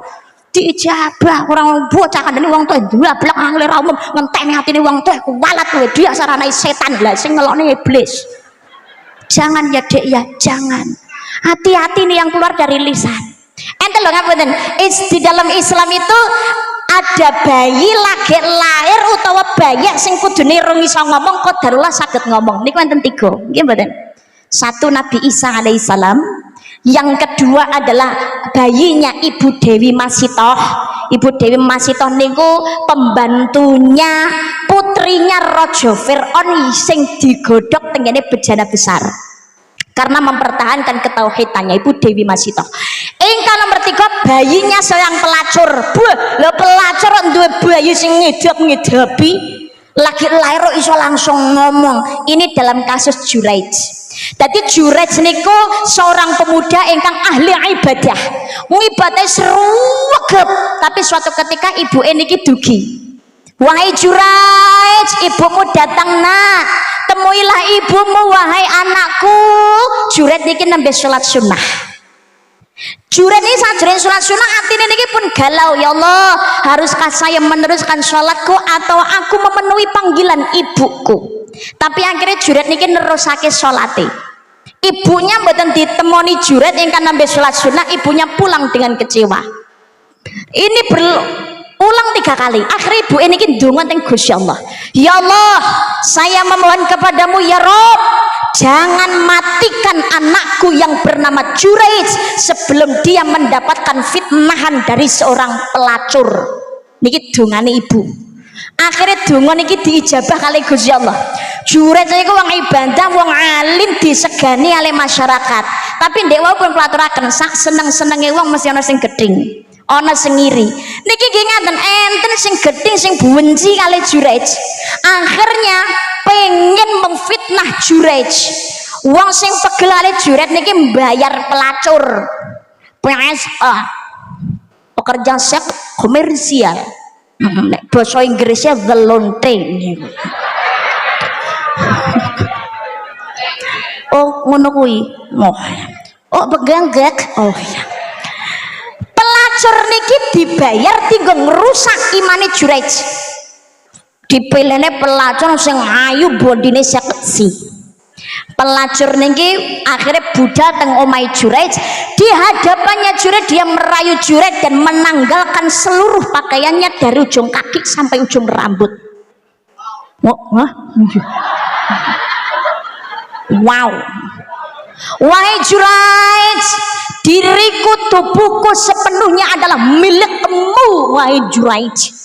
Diijabah orang bocah kandhane wong tuwa ndablek angel ra umum ngenteni atine wong tuwa kuwalat kowe dia sarane setan lah sing ngelokne iblis. Jangan ya Dek ya, jangan. Hati-hati nih yang keluar dari lisan. Ente lho ngapunten, di dalam Islam itu ada bayi lagi lahir utawa bayi sing kudune rung iso ngomong qadarullah saged ngomong. Niku enten 3. Nggih mboten? 1 Nabi Isa alaihissalam, yang kedua adalah bayinya Ibu Dewi Masitoh. Ibu Dewi Masitoh niku pembantunya putrinya Raja Fir'aun sing digodhog tengene bejana besar karena mempertahankan ketauhidannya. Ibu Dewi Masitoh. Ingkang nomor 3 bayinya seorang pelacur. Lho pelacur duwe bayi sing ngidap-ngidapi lagi lahir iso langsung ngomong. Ini dalam kasus Juraij. Jadi Juraij niku seorang pemuda ingkang ahli ibadah. Ngibadahe sruwegep, tapi suatu ketika ibu niki dugi. Wahai Juraij, ibumu datang nak. Temuilah ibumu wahai anakku. Juraij niki nembe salat sunnah. Juraij ini sajroning salat sunnah atine niki pun galau, ya Allah, haruskah saya meneruskan salatku atau aku memenuhi panggilan ibuku? Tapi akhirnya Juraij niki nerusake salate. Ibunya mboten ditemoni Juraij ingkang nembe salat sunnah, ibunya pulang dengan kecewa. Ini berulang 3 kali. Akhirnya ibu ini ndonga teng Gusti Allah. Ya Allah, saya memohon kepadamu ya Rob, jangan matikan anakku yang bernama Juraij sebelum dia mendapatkan fitnahan dari seorang pelacur. Niki dongane ibu. Akhirnya donga niki diijabah kali Gusti Allah. Juraij niku wong ibadah, wong alim disegani oleh masyarakat. Tapi ndek wae pun pelaturaken sak seneng-senenge wong mesti ana sing gedhing, ana sing ngiri. Niki nggih ngaten, enten sing gedhing sing benci kali Juraij. Akhirnya pengen memfitnah Juraij. Wong sing pegel kali Juraij niki mbayar pelacur. pekerja seks komersial. Nek basa Inggrisnya volunteer. Oh ngono kuwi. Oh beganggak. Oh ya. Pelacur niki dibayar tinggo ngerusak imane Juraij. Dipilihne pelacur sing ayu bondine seksi. Pelacur niki akhirnya budal teng omai Juraij. Di hadapannya Juraij dia merayu Juraij dan menanggalkan seluruh pakaiannya dari ujung kaki sampai ujung rambut. Wow. Wahai Juraij, diriku tubuhku sepenuhnya adalah milikmu wahai Juraij.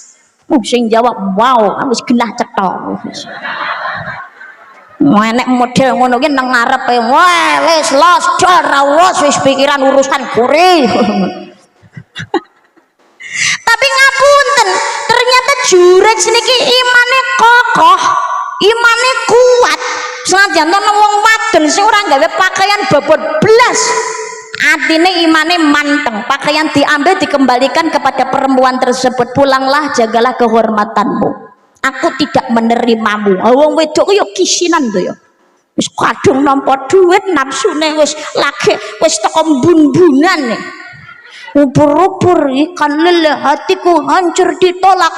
Sing jawab wow, wis genah cetha. Enek model ngono ki nang ngarepe, wah wis los dor wis pikiran urusan gurih. Tapi ngapunten, ternyata Juraij niki imane kokoh, imane kuat. Senajan ana wong wadon sing ora gawe pakaian bobot blas, atine imane manteng, pakaian diambil dikembalikan kepada perempuan tersebut. Pulanglah, jagalah kehormatanmu. Aku tidak menerimamu. Wong wedok yo kisinan to ya. Wis kadung nampa duit, nafsune wis lagi wis teko mbun-bunan. Ubur-ubur ikan lele, hatiku hancur ditolak.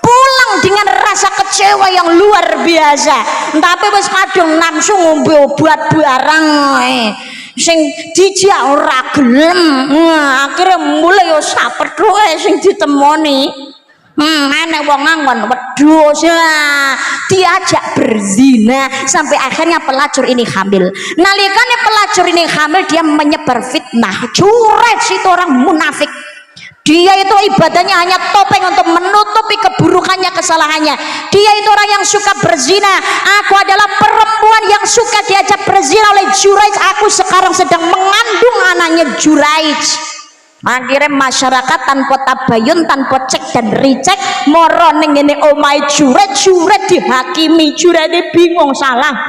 Pulang dengan rasa kecewa yang luar biasa. Tapi wis kadung nafsu ngombe obat barang sing dijak ora gelem. Akhirnya mulai yo sapethuke sing ditemoni. Enek wong ngangon wedhus diajak berzina sampai akhirnya pelacur ini hamil. Nalikane pelacur ini hamil, dia menyebar fitnah. Juraij itu orang munafik. Dia itu ibadahnya hanya topeng untuk menutupi keburukannya, kesalahannya. Dia itu orang yang suka berzina. Aku adalah perempuan yang suka diajak berzina oleh Juraij. Aku sekarang sedang mengandung anaknya Juraij. Akhirnya masyarakat tanpa tabayun, tanpa cek dan recheck, moro ning ngene omahe Juraij. Juraij dihakimi. Juraij bingung, salah.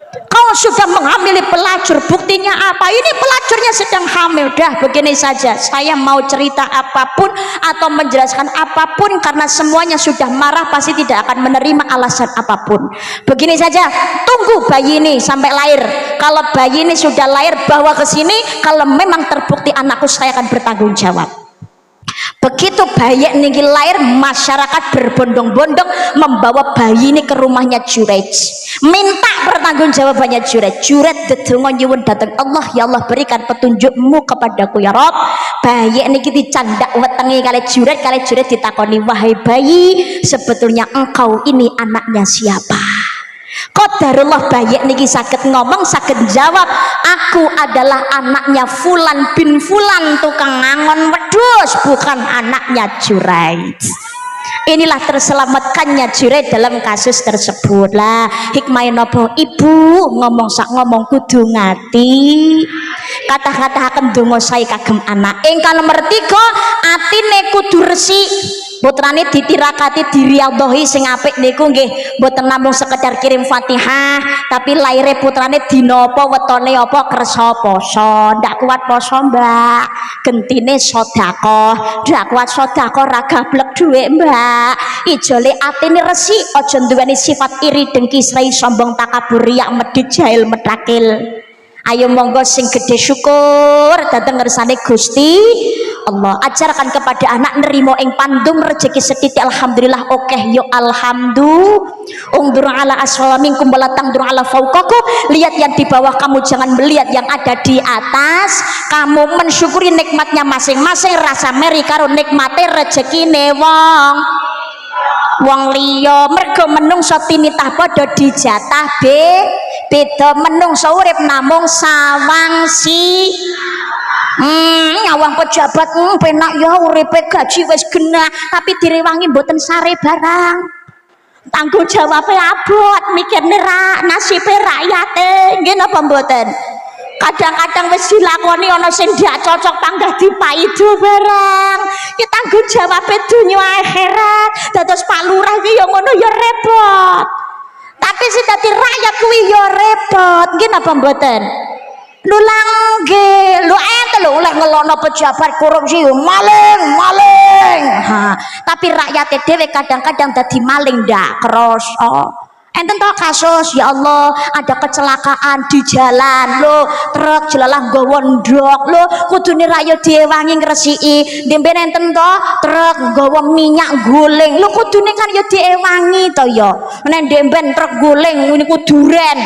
Kau sudah menghamili pelacur, buktinya apa? Ini pelacurnya sedang hamil. Dah begini saja, saya mau cerita apapun atau menjelaskan apapun, karena semuanya sudah marah, pasti tidak akan menerima alasan apapun. Begini saja, tunggu bayi ini sampai lahir. Kalau bayi ini sudah lahir, bawa ke sini. Kalau memang terbukti anakku, saya akan bertanggung jawab. Begitu bayi ini lahir, masyarakat berbondong-bondong membawa bayi ini ke rumahnya Juraij, minta pertanggungjawabannya Juraij. Juraij dedonga nyuwun datang Allah, ya Allah berikan petunjukmu kepadaku ya Rob. Bayi ini dicandak wetengi kali Juraij ditakoni, wahai bayi, sebetulnya engkau ini anaknya siapa? Qadarullah bayi niki saged ngomong, saged jawab, aku adalah anaknya Fulan bin Fulan, tukang ngangon wedhus, bukan anaknya Juraij. Inilah terselamatkannya Juraij dalam kasus tersebut. Lah hikmah napa? Ibu ngomong sak ngomong kudu ngati. Kata-kata akan donga sae kagem anak. Ingkang nomor 3, atine kudu resik. Putrane ditirakati, diriadhohi sing apik niku nggih mboten namung sekedar kirim Fatihah, tapi laire putrane dina apa, wetone apa, kersa poso. Ndak kuat poso, Mbak, gentine sedekah. Ndak kuat sedekah ra gablek dhuwit, Mbak. Ijole atine resik, aja nduweni sifat iri, dengki, srei, sombong, takabur, riak, medhit, jahil, medakil. Ayo monggo sing gede syukur dateng ngersane Gusti Allah. Ajarkan kepada anak nerimo ing pandung rezeki setitik, alhamdulillah. Oke yuk alhamdulillah. Ungdur ala asfala minkum wala tangdur ala fauqakum. Lihat yang di bawah kamu, jangan melihat yang ada di atas kamu. Mensyukuri nikmatnya masing-masing. Rasa meri karo nikmate rezekine wong liya. Mergo menungso tinitah padha dijatah beda. Menungso urip namung sawang si nyawang pejabat penak ya uripe, gaji wis genah, tapi direwangi mboten sare barang. Tanggung jawabnya abot, mikirne nasibe rakyate nggih napa mboten? Kadang-kadang wis dilakoni ana sing ndak cocok panggah dipaido barang. Ki tanggung jawab donya akhirat. Dados Pak Lurah iki ya ngono ya repot. Tapi sing dadi rakyat kuwi ya repot nggih napa mboten. Lho langge lho ente lho oleh ngelono pejabat korupsi maling tapi rakyatnya dhewe kadang-kadang dadi maling ndak krasa. Enten toh kasus ya Allah ada kecelakaan di jalan lo truk jelalah nggawa ndok lo kudune rakyat diewangi ngresiki demben enten toh truk nggawa minyak guling lo kudune kan ya diewangi to ya nek demben truk guling niku duren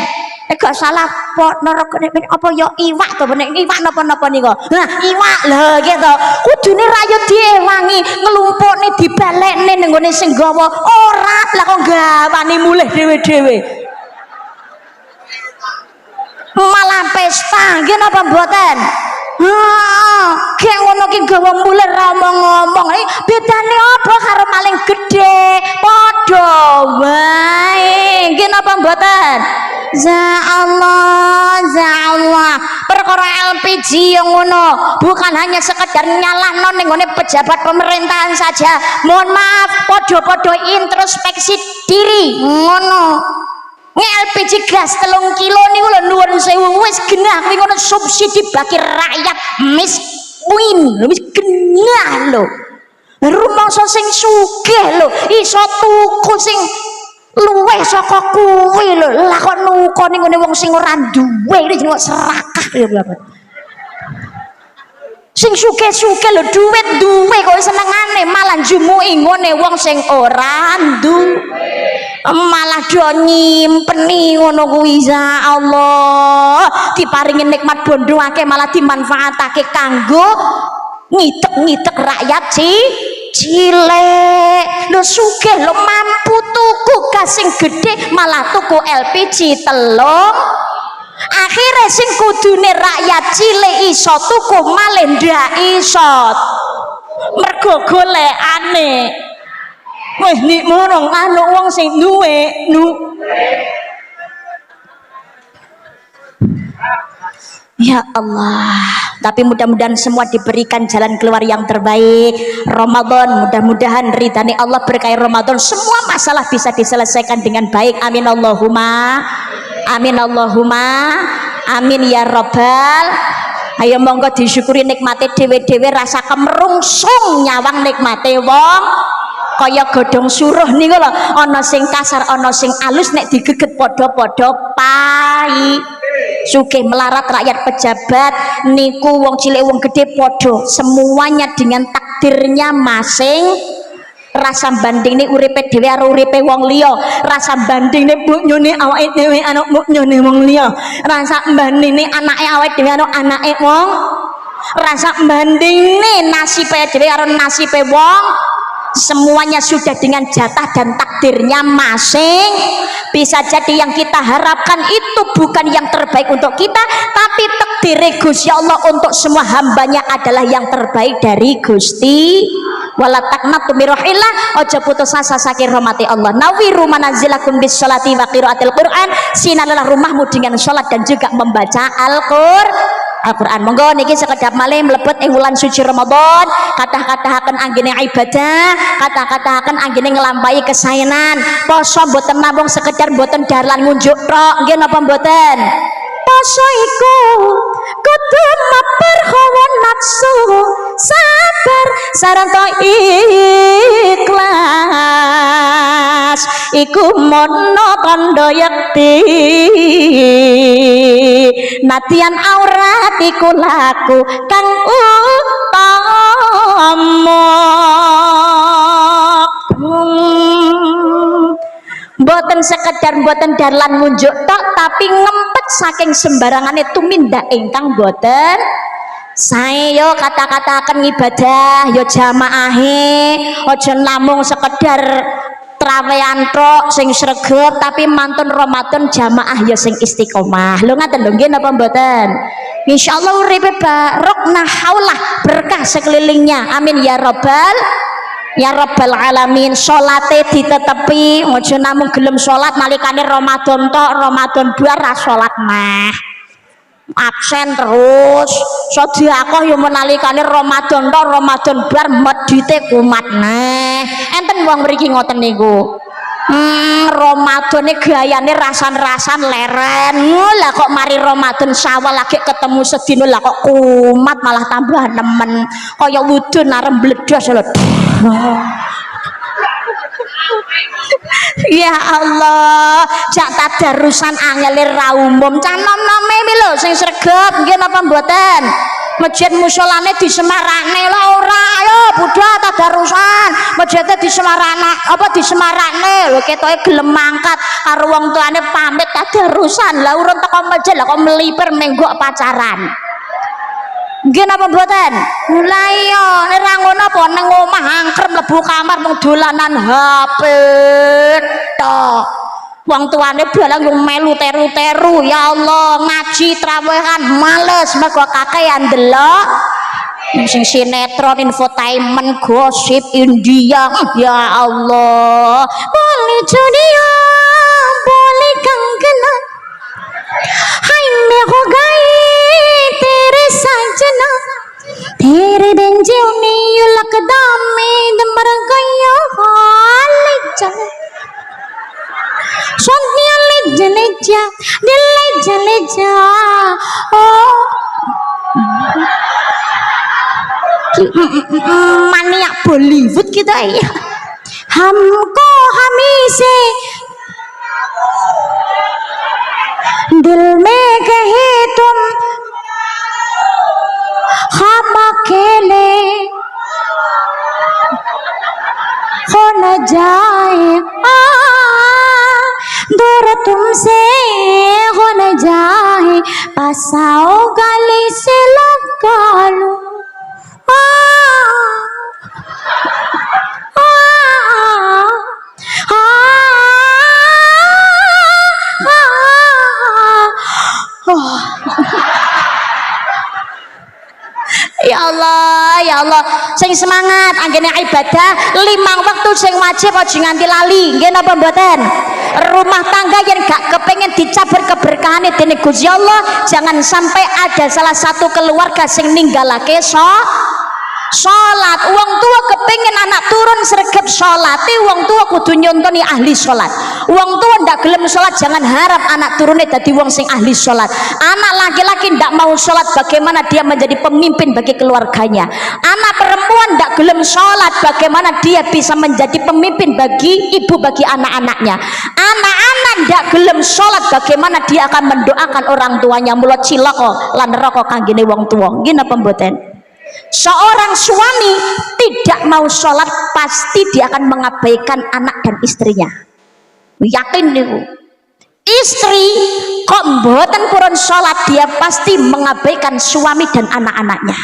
gak salah apa ya iwak to nek iwak napa-napa nika nah iwak lho gitu kudune rakyat diewangi nglumpukne dibalekne ning gone sing gawa ora lah kok gawani mulih dhewe-dhewe malah pesta nggih napa mboten kayak ngono ki gawa mulih ra ngomong bedane apa karo maling gedhe padha wae nggih napa mboten Allah perkara LPG yang ngono bukan hanya sekedar nyalahno ning ngone pejabat pemerintahan saja mohon maaf podo-podo introspeksi diri ngono LPG gas 3 kilo niku lho nuwun sewu wis genah kuwi ngono subsidi bagi rakyat miskin wis genah lho rumangsa sing sugih lho iso tuku sing luweh saka kuwi lho lah kok nukoni ngene wong sing ora duwe iki jenenge serakah ya bapak sing sugih-sugih lho duit duwe kok senengane malah njumuki ngene wong sing ora duwe malah do nyimpeni ngono kuwi ya Allah diparingi nikmat bondo akeh malah dimanfaatake kanggo ngitek-ngitek rakyat cilik lho sugih lho mampu tuku gas sing gedhe malah tuku LPG telung akhirnya sing kudune rakyat cilik iso tuku malih ndak iso mergo golekane wis nek murung anu wong sing duwe ya Allah tapi mudah-mudahan semua diberikan jalan keluar yang terbaik Ramadan mudah-mudahan ridhani Allah berkah Ramadan semua masalah bisa diselesaikan dengan baik amin Allahumma amin ya Rabbal ayo monggo disyukuri nikmate dhewe-dhewe rasa kemerungsung nyawang nikmate wong kaya godhong suruh niku lho ana sing kasar ana sing alus nek digeget padha-padha pai sugih melarat rakyat pejabat niku wong cilik wong gede padha semuanya dengan takdirnya masing rasa banding nih uripe dhewe karo uripe wong liya rasa banding nih bunyone awake dhewe anak bunyone wong liya rasa banding nih anake awake dhewe karo anake wong rasa banding nih nasibe dhewe karo nasibe wong semuanya sudah dengan jatah dan takdirnya masing bisa jadi yang kita harapkan itu bukan yang terbaik untuk kita tapi takdir Gusti Allah untuk semua hambanya adalah yang terbaik dari Gusti wala taqnatu min rahillah aja putus asa saking rahmati Allah nawiru manazilakum bis sholati wa qiraatil Quran sinalalah rumahmu dengan sholat dan juga membaca Al-Quran monggo niki sekedap malih mlebet ing wulan suci Ramadan kata-kataken anggene ibadah kata-kataken anggene nglampahi kesaenan poso mboten namung sekedar mboten dalan ngunjuk tok nggih napa mboten poso iku kudu mabar hawa nafsu sabar sarta ikhlas iku mono tandha yakti natian aurat iku laku kang utama boten sekedar boten dalan ngunjuk tok tapi ngempet saking sembarangane tumindak ingkang boten sae yo kata-kata akan ibadah yo jamaahe aja namung sekedar trawean tok sing sregep tapi mantun Ramadan jamaah ya sing istiqomah lho ngaten lho nggih napa mboten insyaallah uripe barokah haulah berkah sekelilingnya amin ya rabbal alamin salate ditetepi aja namung gelem salat nalikane Ramadan tok Ramadan bar ra salat meh absen terus sedekah yo menalikane Ramadan tok Ramadan bar medite kumat neh enten wong mriki ngoten niku Ramadan ini gayane rasan-rasan leren lah, kok mari Ramadan Syawal lagi ketemu sedino lah kok kumat malah tambah nemen kaya wudun arep bledos lho. Ya Allah, jak tadarusan angel ra umum cah nom-nome iki lho sing sregep nggih napa mboten? Masjid musolane disemarakne lho ora, ayo budal tadarusan masjidnya disemarakne lho ketoke gelem mangkat karo wong tuane pamit tadarusan lah urun teko masjid lah kok melipir menggok pacaran. Nggih napa mboten? Lah iya nek ra ngono apa ning omah angker mlebu kamar mung dolanan HP tok. Wong tuane balang yang melu teru-teru, ya Allah ngaji trawehan males mergo kakean delok sing sinetron, infotainment, gosip India. Ya Allah, boleh dunia boleh kangen hai me ho gaye tere sajna tere bin jiwni lakdam mein mar gaya hal chal sonia le ja oh maniak Bollywood kita ya. Hamko hami se दिल में कहे तुम हम अकेले हो न जाए दूर तुमसे हो न जाए पास आओ गले से लगा लो Ya Allah, ya Allah, sing semangat anggene ibadah 5 waktu sing wajib aja nganti lali. Nggih napa mboten? Rumah tangga yang gak kepengen dicabar keberkahane dening Gusti Allah, jangan sampai ada salah satu keluarga sing ninggalake sholat. Wong tua kepengen anak turun sregep sholat, wong tua kudu nyontoni ahli sholat. Wong tua ndak gelem sholat, jangan harap anak turunnya dadi wong sing ahli sholat. Anak laki-laki ndak mau sholat, bagaimana dia menjadi pemimpin bagi keluarganya? Anak perempuan ndak gelem sholat, bagaimana dia bisa menjadi pemimpin bagi ibu, bagi anak-anaknya? Anak-anak ndak gelem sholat, bagaimana dia akan mendoakan orang tuanya? Mula cilaka lan neraka kanggene wong tua. Nggih napa mboten? Seorang suami tidak mau sholat, pasti dia akan mengabaikan anak dan istrinya. Yakin niku. Istri kok mboten purun sholat, dia pasti mengabaikan suami dan anak-anaknya.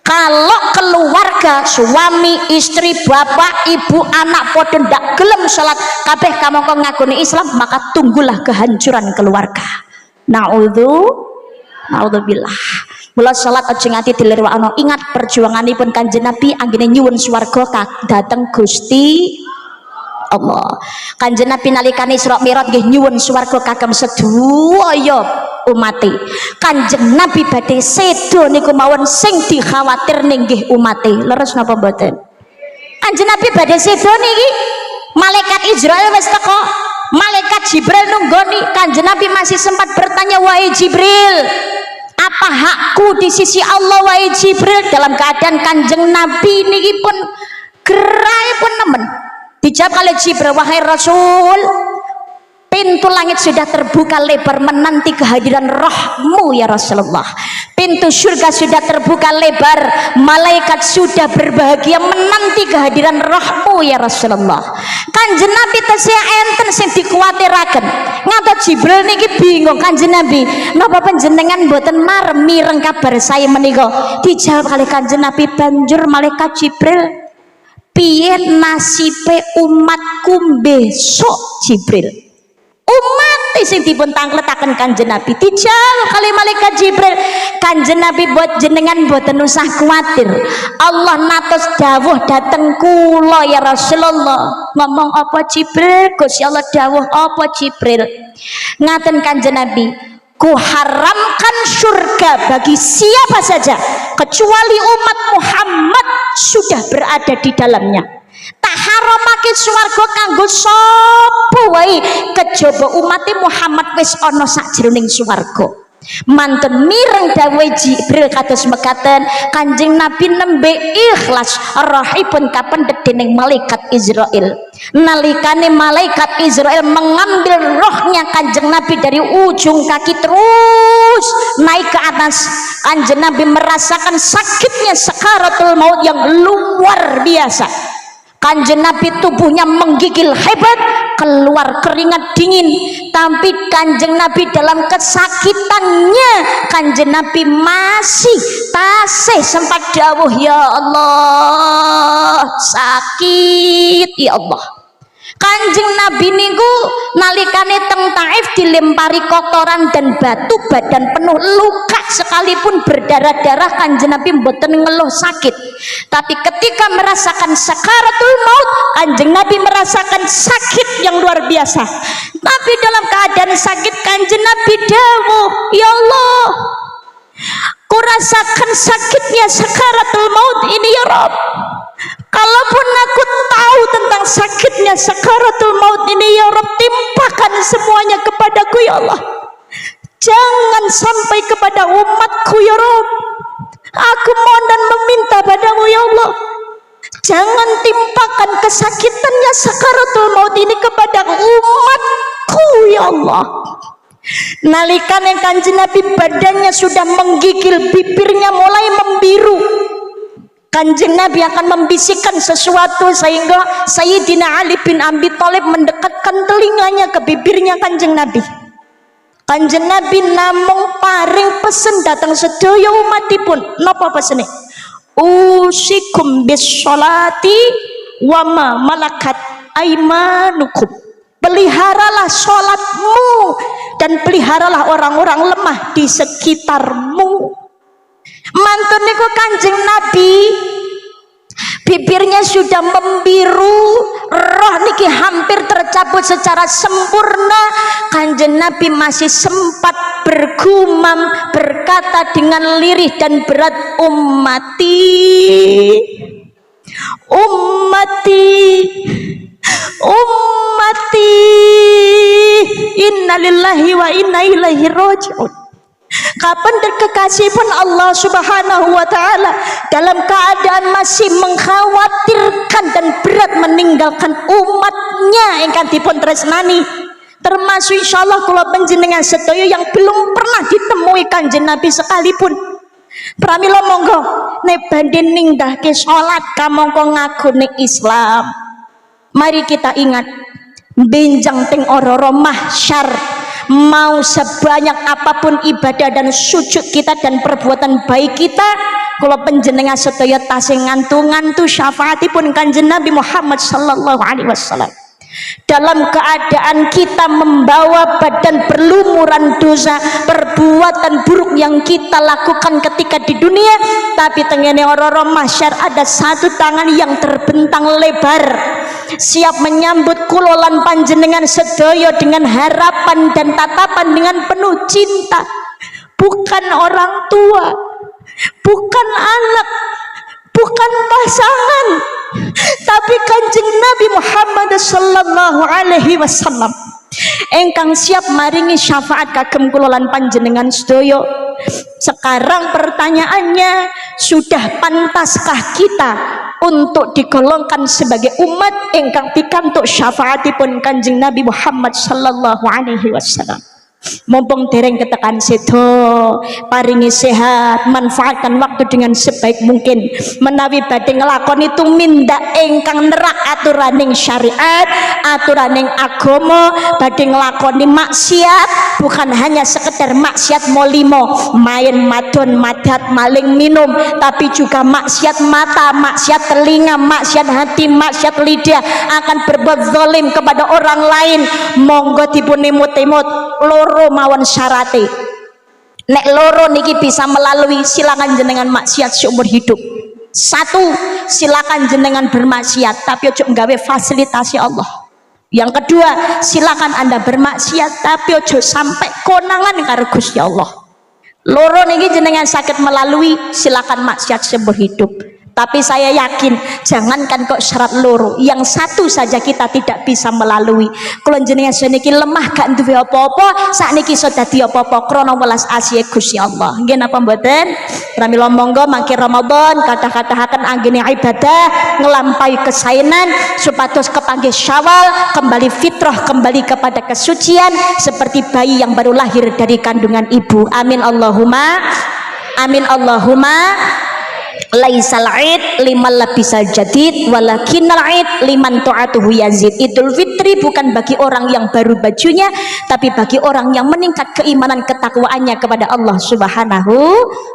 Kalau keluarga suami, istri, bapak, ibu, anak podo ndak gelem sholat, kabeh kamangka ngakoni Islam, maka tunggulah kehancuran keluarga. Naudzubillah. Mula salat aja nganti dilirwakno. Ingat perjuanganipun Kanjeng Nabi anggene nyuwun swarga dhateng Gusti Allah. Kanjeng Nabi nalikane Isra Mi'raj nggih nyuwun swarga kagem sedaya umate. Kanjeng Nabi badhe sedo niku mawon sing dikhawatir nggih umate. Leres napa mboten? Kanjeng Nabi badhe sedo niki malaikat Israil wis teko. Malaikat Jibril nunggoni. Kanjeng Nabi masih sempat bertanya, wahai Jibril, apa hakku di sisi Allah wahai Jibril? Dalam keadaan Kanjeng Nabi niki pun gerai pun nemen. Dijawab oleh Jibril, wahai Rasul, pintu langit sudah terbuka lebar menanti kehadiran rohmu ya Rasulullah. Pintu surga sudah terbuka lebar, malaikat sudah berbahagia menanti kehadiran rohmu ya Rasulullah. Kanjeng Nabi tasih enten sing dikuwatiraken. Ngato Jibril niki bingung, Kanjeng Nabi, napa panjenengan mboten mireng kabar saya menika? Dijawab oleh Kanjeng Nabi, banjur malaikat Jibril, piye nasibe umatku besok Jibril? Umat sing dipun tangletaken Kanjeng Nabi. Dijawab kali malaikat Jibril, Kanjeng Nabi buat jenengan mboten usah kuatir. Allah natos dawuh dateng kula ya Rasulullah. Ngomong apa Jibril? Gusti Allah dawuh apa Jibril? Ngaten Kanjeng Nabi, ku haramkan surga bagi siapa saja kecuali umat Muhammad sudah berada di dalamnya. tak haramake swarga kanggo sapa wae kejaba umate Muhammad wis ana sajroning swarga. Mantun mireng dawuh Jibril kados mekaten, Kanjeng Nabi nembe ikhlas rahipun kapendhet dening malaikat Israil. Nalikane malaikat Israil mengambil rohnya Kanjeng Nabi dari ujung kaki terus naik ke atas, Kanjeng Nabi merasakan sakitnya sakaratul maut yang luar biasa. Kanjeng Nabi tubuhnya menggigil hebat, keluar keringat dingin, tapi Kanjeng Nabi dalam kesakitannya Kanjeng Nabi masih tasih sempat dawuh, ya Allah sakit ya Allah. Kanjeng Nabi niku nalikane teng Taif dilempari kotoran dan batu, badan penuh luka sekalipun berdarah-darah Kanjeng Nabi mboten ngeluh sakit. Tapi ketika merasakan sakaratul maut, Kanjeng Nabi merasakan sakit yang luar biasa. Tapi dalam keadaan sakit Kanjeng Nabi dawuh, ya Allah, kurasakan sakitnya sakaratul maut ini ya Rabb. Kalaupun aku tahu tentang sakitnya sakaratul maut ini ya Rabb, timpakan semuanya kepadaku ya Allah. Jangan sampai kepada umatku ya Rabb. Aku mohon dan meminta padamu ya Allah, jangan timpakan kesakitannya sakaratul maut ini kepada umatku ya Allah. Nalikane Kanjeng Nabi badannya sudah menggigil, bibirnya mulai membiru, Kanjeng Nabi akan membisikkan sesuatu sehingga Sayyidina Ali bin Abi Thalib mendekatkan telinganya ke bibirnya Kanjeng Nabi. Kanjeng Nabi namung paring pesen datang sedaya umatipun. Napa pesene? Usikum bis sholati wa ma malakat aimanukum. Peliharalah sholatmu dan peliharalah orang-orang lemah di sekitarmu. Mantun niku Kanjeng Nabi bibirnya sudah membiru, roh niki hampir tercabut secara sempurna. Kanjeng Nabi masih sempat bergumam, berkata dengan lirih dan berat, ummati ummati ummati innalillahi wa inna ilaihi raji'un. Kapan kekasih pun Allah subhanahu wa ta'ala dalam keadaan masih mengkhawatirkan dan berat meninggalkan umatnya ingkang dipun tresnani, termasuk insyaallah kula panjenengan sedaya yang belum pernah ditemui Kanjeng Nabi sekalipun. Pramila monggo nek badhe ninggahke salat kamangka ngagone Islam, mari kita ingat benjang teng ora-ora mahsyar. Mau sebanyak apapun ibadah dan sujud kita dan perbuatan baik kita, kalau penjenengan sedaya tasih ngantu-ngantu syafaatipun Kanjeng Nabi Muhammad sallallahu alaihi wasallam. Dalam keadaan kita membawa badan berlumuran dosa, perbuatan buruk yang kita lakukan ketika di dunia, tapi tengene ora-ora mahsyar ada satu tangan yang terbentang lebar, siap menyambut kulolan panjenengan sedaya dengan harapan dan tatapan dengan penuh cinta. Bukan orang tua, bukan anak, bukan pasangan, tapi Kanjeng Nabi Muhammad sallallahu alaihi wasallam engkang siap maringi syafaat kagem kula lan panjenengan sedaya. Sekarang pertanyaannya, sudah pantaskah kita untuk digolongkan sebagai umat ingkang pikantuk syafaatipun Kanjeng Nabi Muhammad sallallahu alaihi wasallam? Mumpung dereng ketekan sedo, paringi sehat, manfaatkan waktu dengan sebaik mungkin. Menawi badhe nglakoni tumindak ingkang nerak aturaning syariat, aturaning agama, badhe nglakoni maksiat, bukan hanya sekedar maksiat molimo, main madon madat maling minum, tapi juga maksiat mata, maksiat telinga, maksiat hati, maksiat lidah, akan berbuat zalim kepada orang lain. Monggo dipun imut-imut loro mawon syarate. Nek loro niki bisa melalui, silakan jenengan maksiat seumur hidup. Satu, silakan jenengan bermaksiat tapi ojo nggawe fasilitasi Allah. Yang kedua, silakan Anda bermaksiat tapi ojo sampai konangan karo Gusti Allah. Loro niki jenengan sakit melalui, silakan maksiat seumur hidup. Tapi saya yakin, jangankan kok syarat loro, yang satu saja kita tidak bisa melalui. Kula jenengan seniki lemah gak duwe apa-apa, sakniki iso dadi apa-apa krana welas asih Gusti Allah. Nggih napa mboten? Pramila monggo mangke Ramadan kathah-kathahaken anggene ibadah ngelampaui kesaenan supados kepanggih Syawal, kembali fitrah, kembali kepada kesucian seperti bayi yang baru lahir dari kandungan ibu. Amin Allahumma amin Allahumma. Laisal id liman labisal jadid walakinnal id liman ta'atuhu yazid. Idul Fitri bukan bagi orang yang baru bajunya, tapi bagi orang yang meningkat keimanan ketakwaannya kepada Allah Subhanahu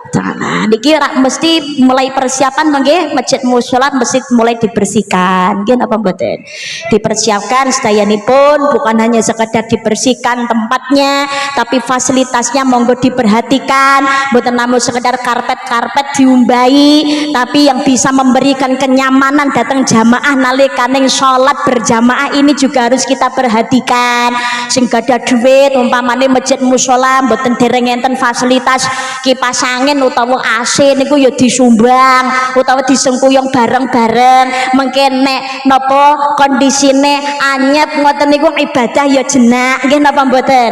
taala. Niki mesti mulai persiapan nggih, masjid mushola mesti mulai dibersihkan. Nggih napa mboten? Dipersiapkan sedayanipun, bukan hanya sekedar dibersihkan tempatnya, tapi fasilitasnya monggo diperhatikan, mboten namung sekedar karpet-karpet diumbahi, tapi yang bisa memberikan kenyamanan datang jamaah nalikane sholat berjamaah ini juga harus kita perhatikan. Sing gada duit umpamane masjid mushola mboten dereng enten fasilitas kipas angin utawa AC niku ya disumbang utawa disengkuyung bareng-bareng. Mungkin nek napa kondisine anyep ngoten niku ibadah ya jenak. Nggih napa mboten?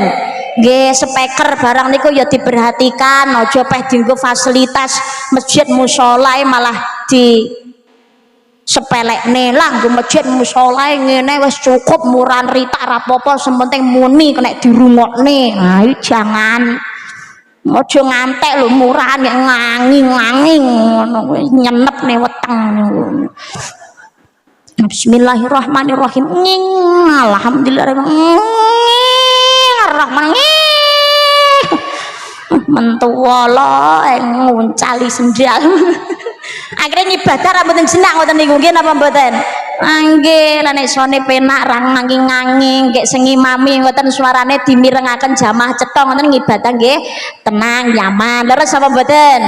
Nggih, speaker barang niku ya diperhatikan, aja peh dienggo fasilitas masjid mushola malah di sepelekne lah. Nggo masjid mushola ngene wis cukup muran rita rapopo sementing muni kena dirungokne. Nah, jangan aja ngantek lho murahan nganging-nganging ngono nyenep ne weteng. Bismillahirrahmanirrahim. Alhamdulillahirrahmanirrahim. Mentuwala nguncali sendal. Akhirnya ibadah ra mboten jenak ngoten niku nggih napa mboten? Nggih, lan nek sone penak ra nganging-nganging, gek sengi mami ngoten suarane dimirengaken jamaah cetha ngoten ngibadah nggih tenang, nyaman. Leres apa mboten?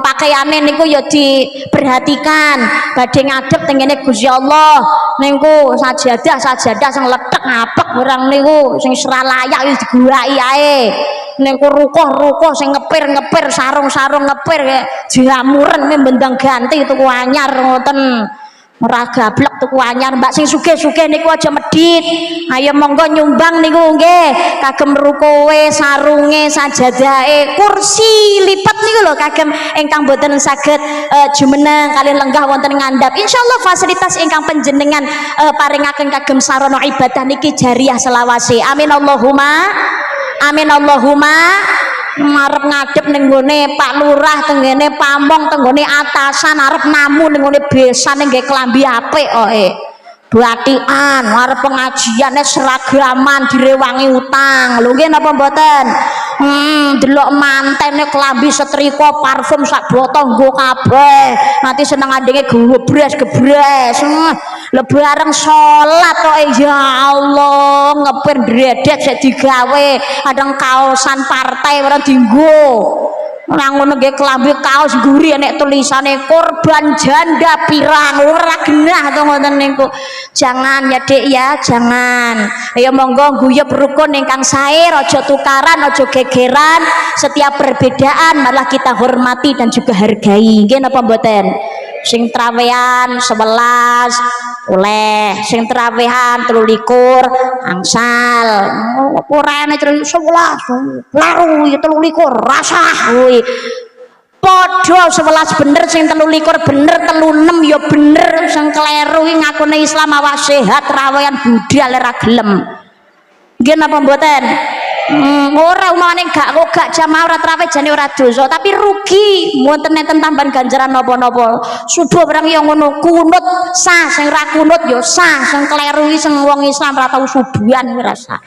Pakaiane niku ya diperhatikan, badhe ngadep tengene Gusti Allah. Niku sajadah sing letek ngapek barang niku sing sera layak wis diguraki ae. Niku rukuh sing ngepir sarung ngepir jamuren mbendang ganti tuku anyar ngoten. Ora gablek tuku anyar. Mbak sing sugih-sugih niku aja medhit. Ayo monggo nyumbang niku nggih. Kagem rukuhe, sarunge, sajadahe, kursi lipat niku lho kagem ingkang boten saged jumeneng kalian lenggah wonten ngandhap. Insyaallah fasilitas ingkang panjenengan paringaken kagem sarana ibadah niki jariah selawase. Amin Allahumma amin Allahumma. Arep ngadep ning gone Pak Lurah, tenggene pamong, tenggone atasan, arep namu ning gone besan nggih klambi apik oke. Batikan, arep pengajiane seragaman direwangi utang. Lho nggih napa mboten? Delok mantene klambi setrika, parfum sak botol nggo kabeh. Nanti seneng andenge gebres. Lho bareng salat kok ya Allah ngepir dredet sik digawe, kadang kaosan partai ora dienggo. Ora ngono nggih klambi kaos guri nek tulisane korban janda pirang ora genah to ngoten niku. Jangan ya Dek ya, jangan. Ayo monggo guyub rukun ingkang sae, aja tukaran, aja gegeran. Setiap perbedaan malah kita hormati dan juga hargai. Nggih napa mboten? Sing trawehan 11 oleh, sing trawehan 23 angsal. Ora ene 11 laru ya 23 rasah kuwi. Padha 11 bener, sing 23 bener, 36 ya bener. Sing kleru iki ngakune Islam awak sehat, trawehan budal ora gelem. Nggih napa mboten? Ora umane gak jamaah ora traweh jane ora dosa, tapi rugi mboten enten tambahan ganjaran napa-napa. Subuh barang ya ngono, kunut sah, sing ra kunut ya sah, sing kleru iki sing wong Islam ora tau subuhan ora sah.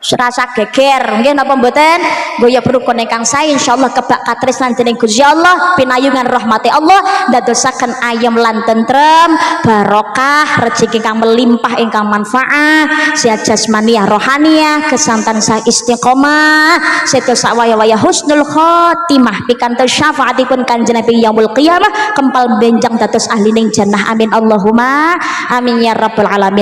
Serasa geger nggih napa mboten? Goya berukun ingkang sae insyaallah kebak katresnan dening Gusti Allah, pinayungan rahmati Allah dadosaken ayem lan tentrem, barokah, rezeki kang melimpah ingkang manfaat, sehat jasmaniah rohaniah, kesantan sah istiqomah, setus waya-waya husnul khotimah, pikantos syafaatipun Kanjeng Nabi yaumul qiyamah, kempal benjang dados ahli ning jannah. Amin Allahumma amin ya rabbal alamin.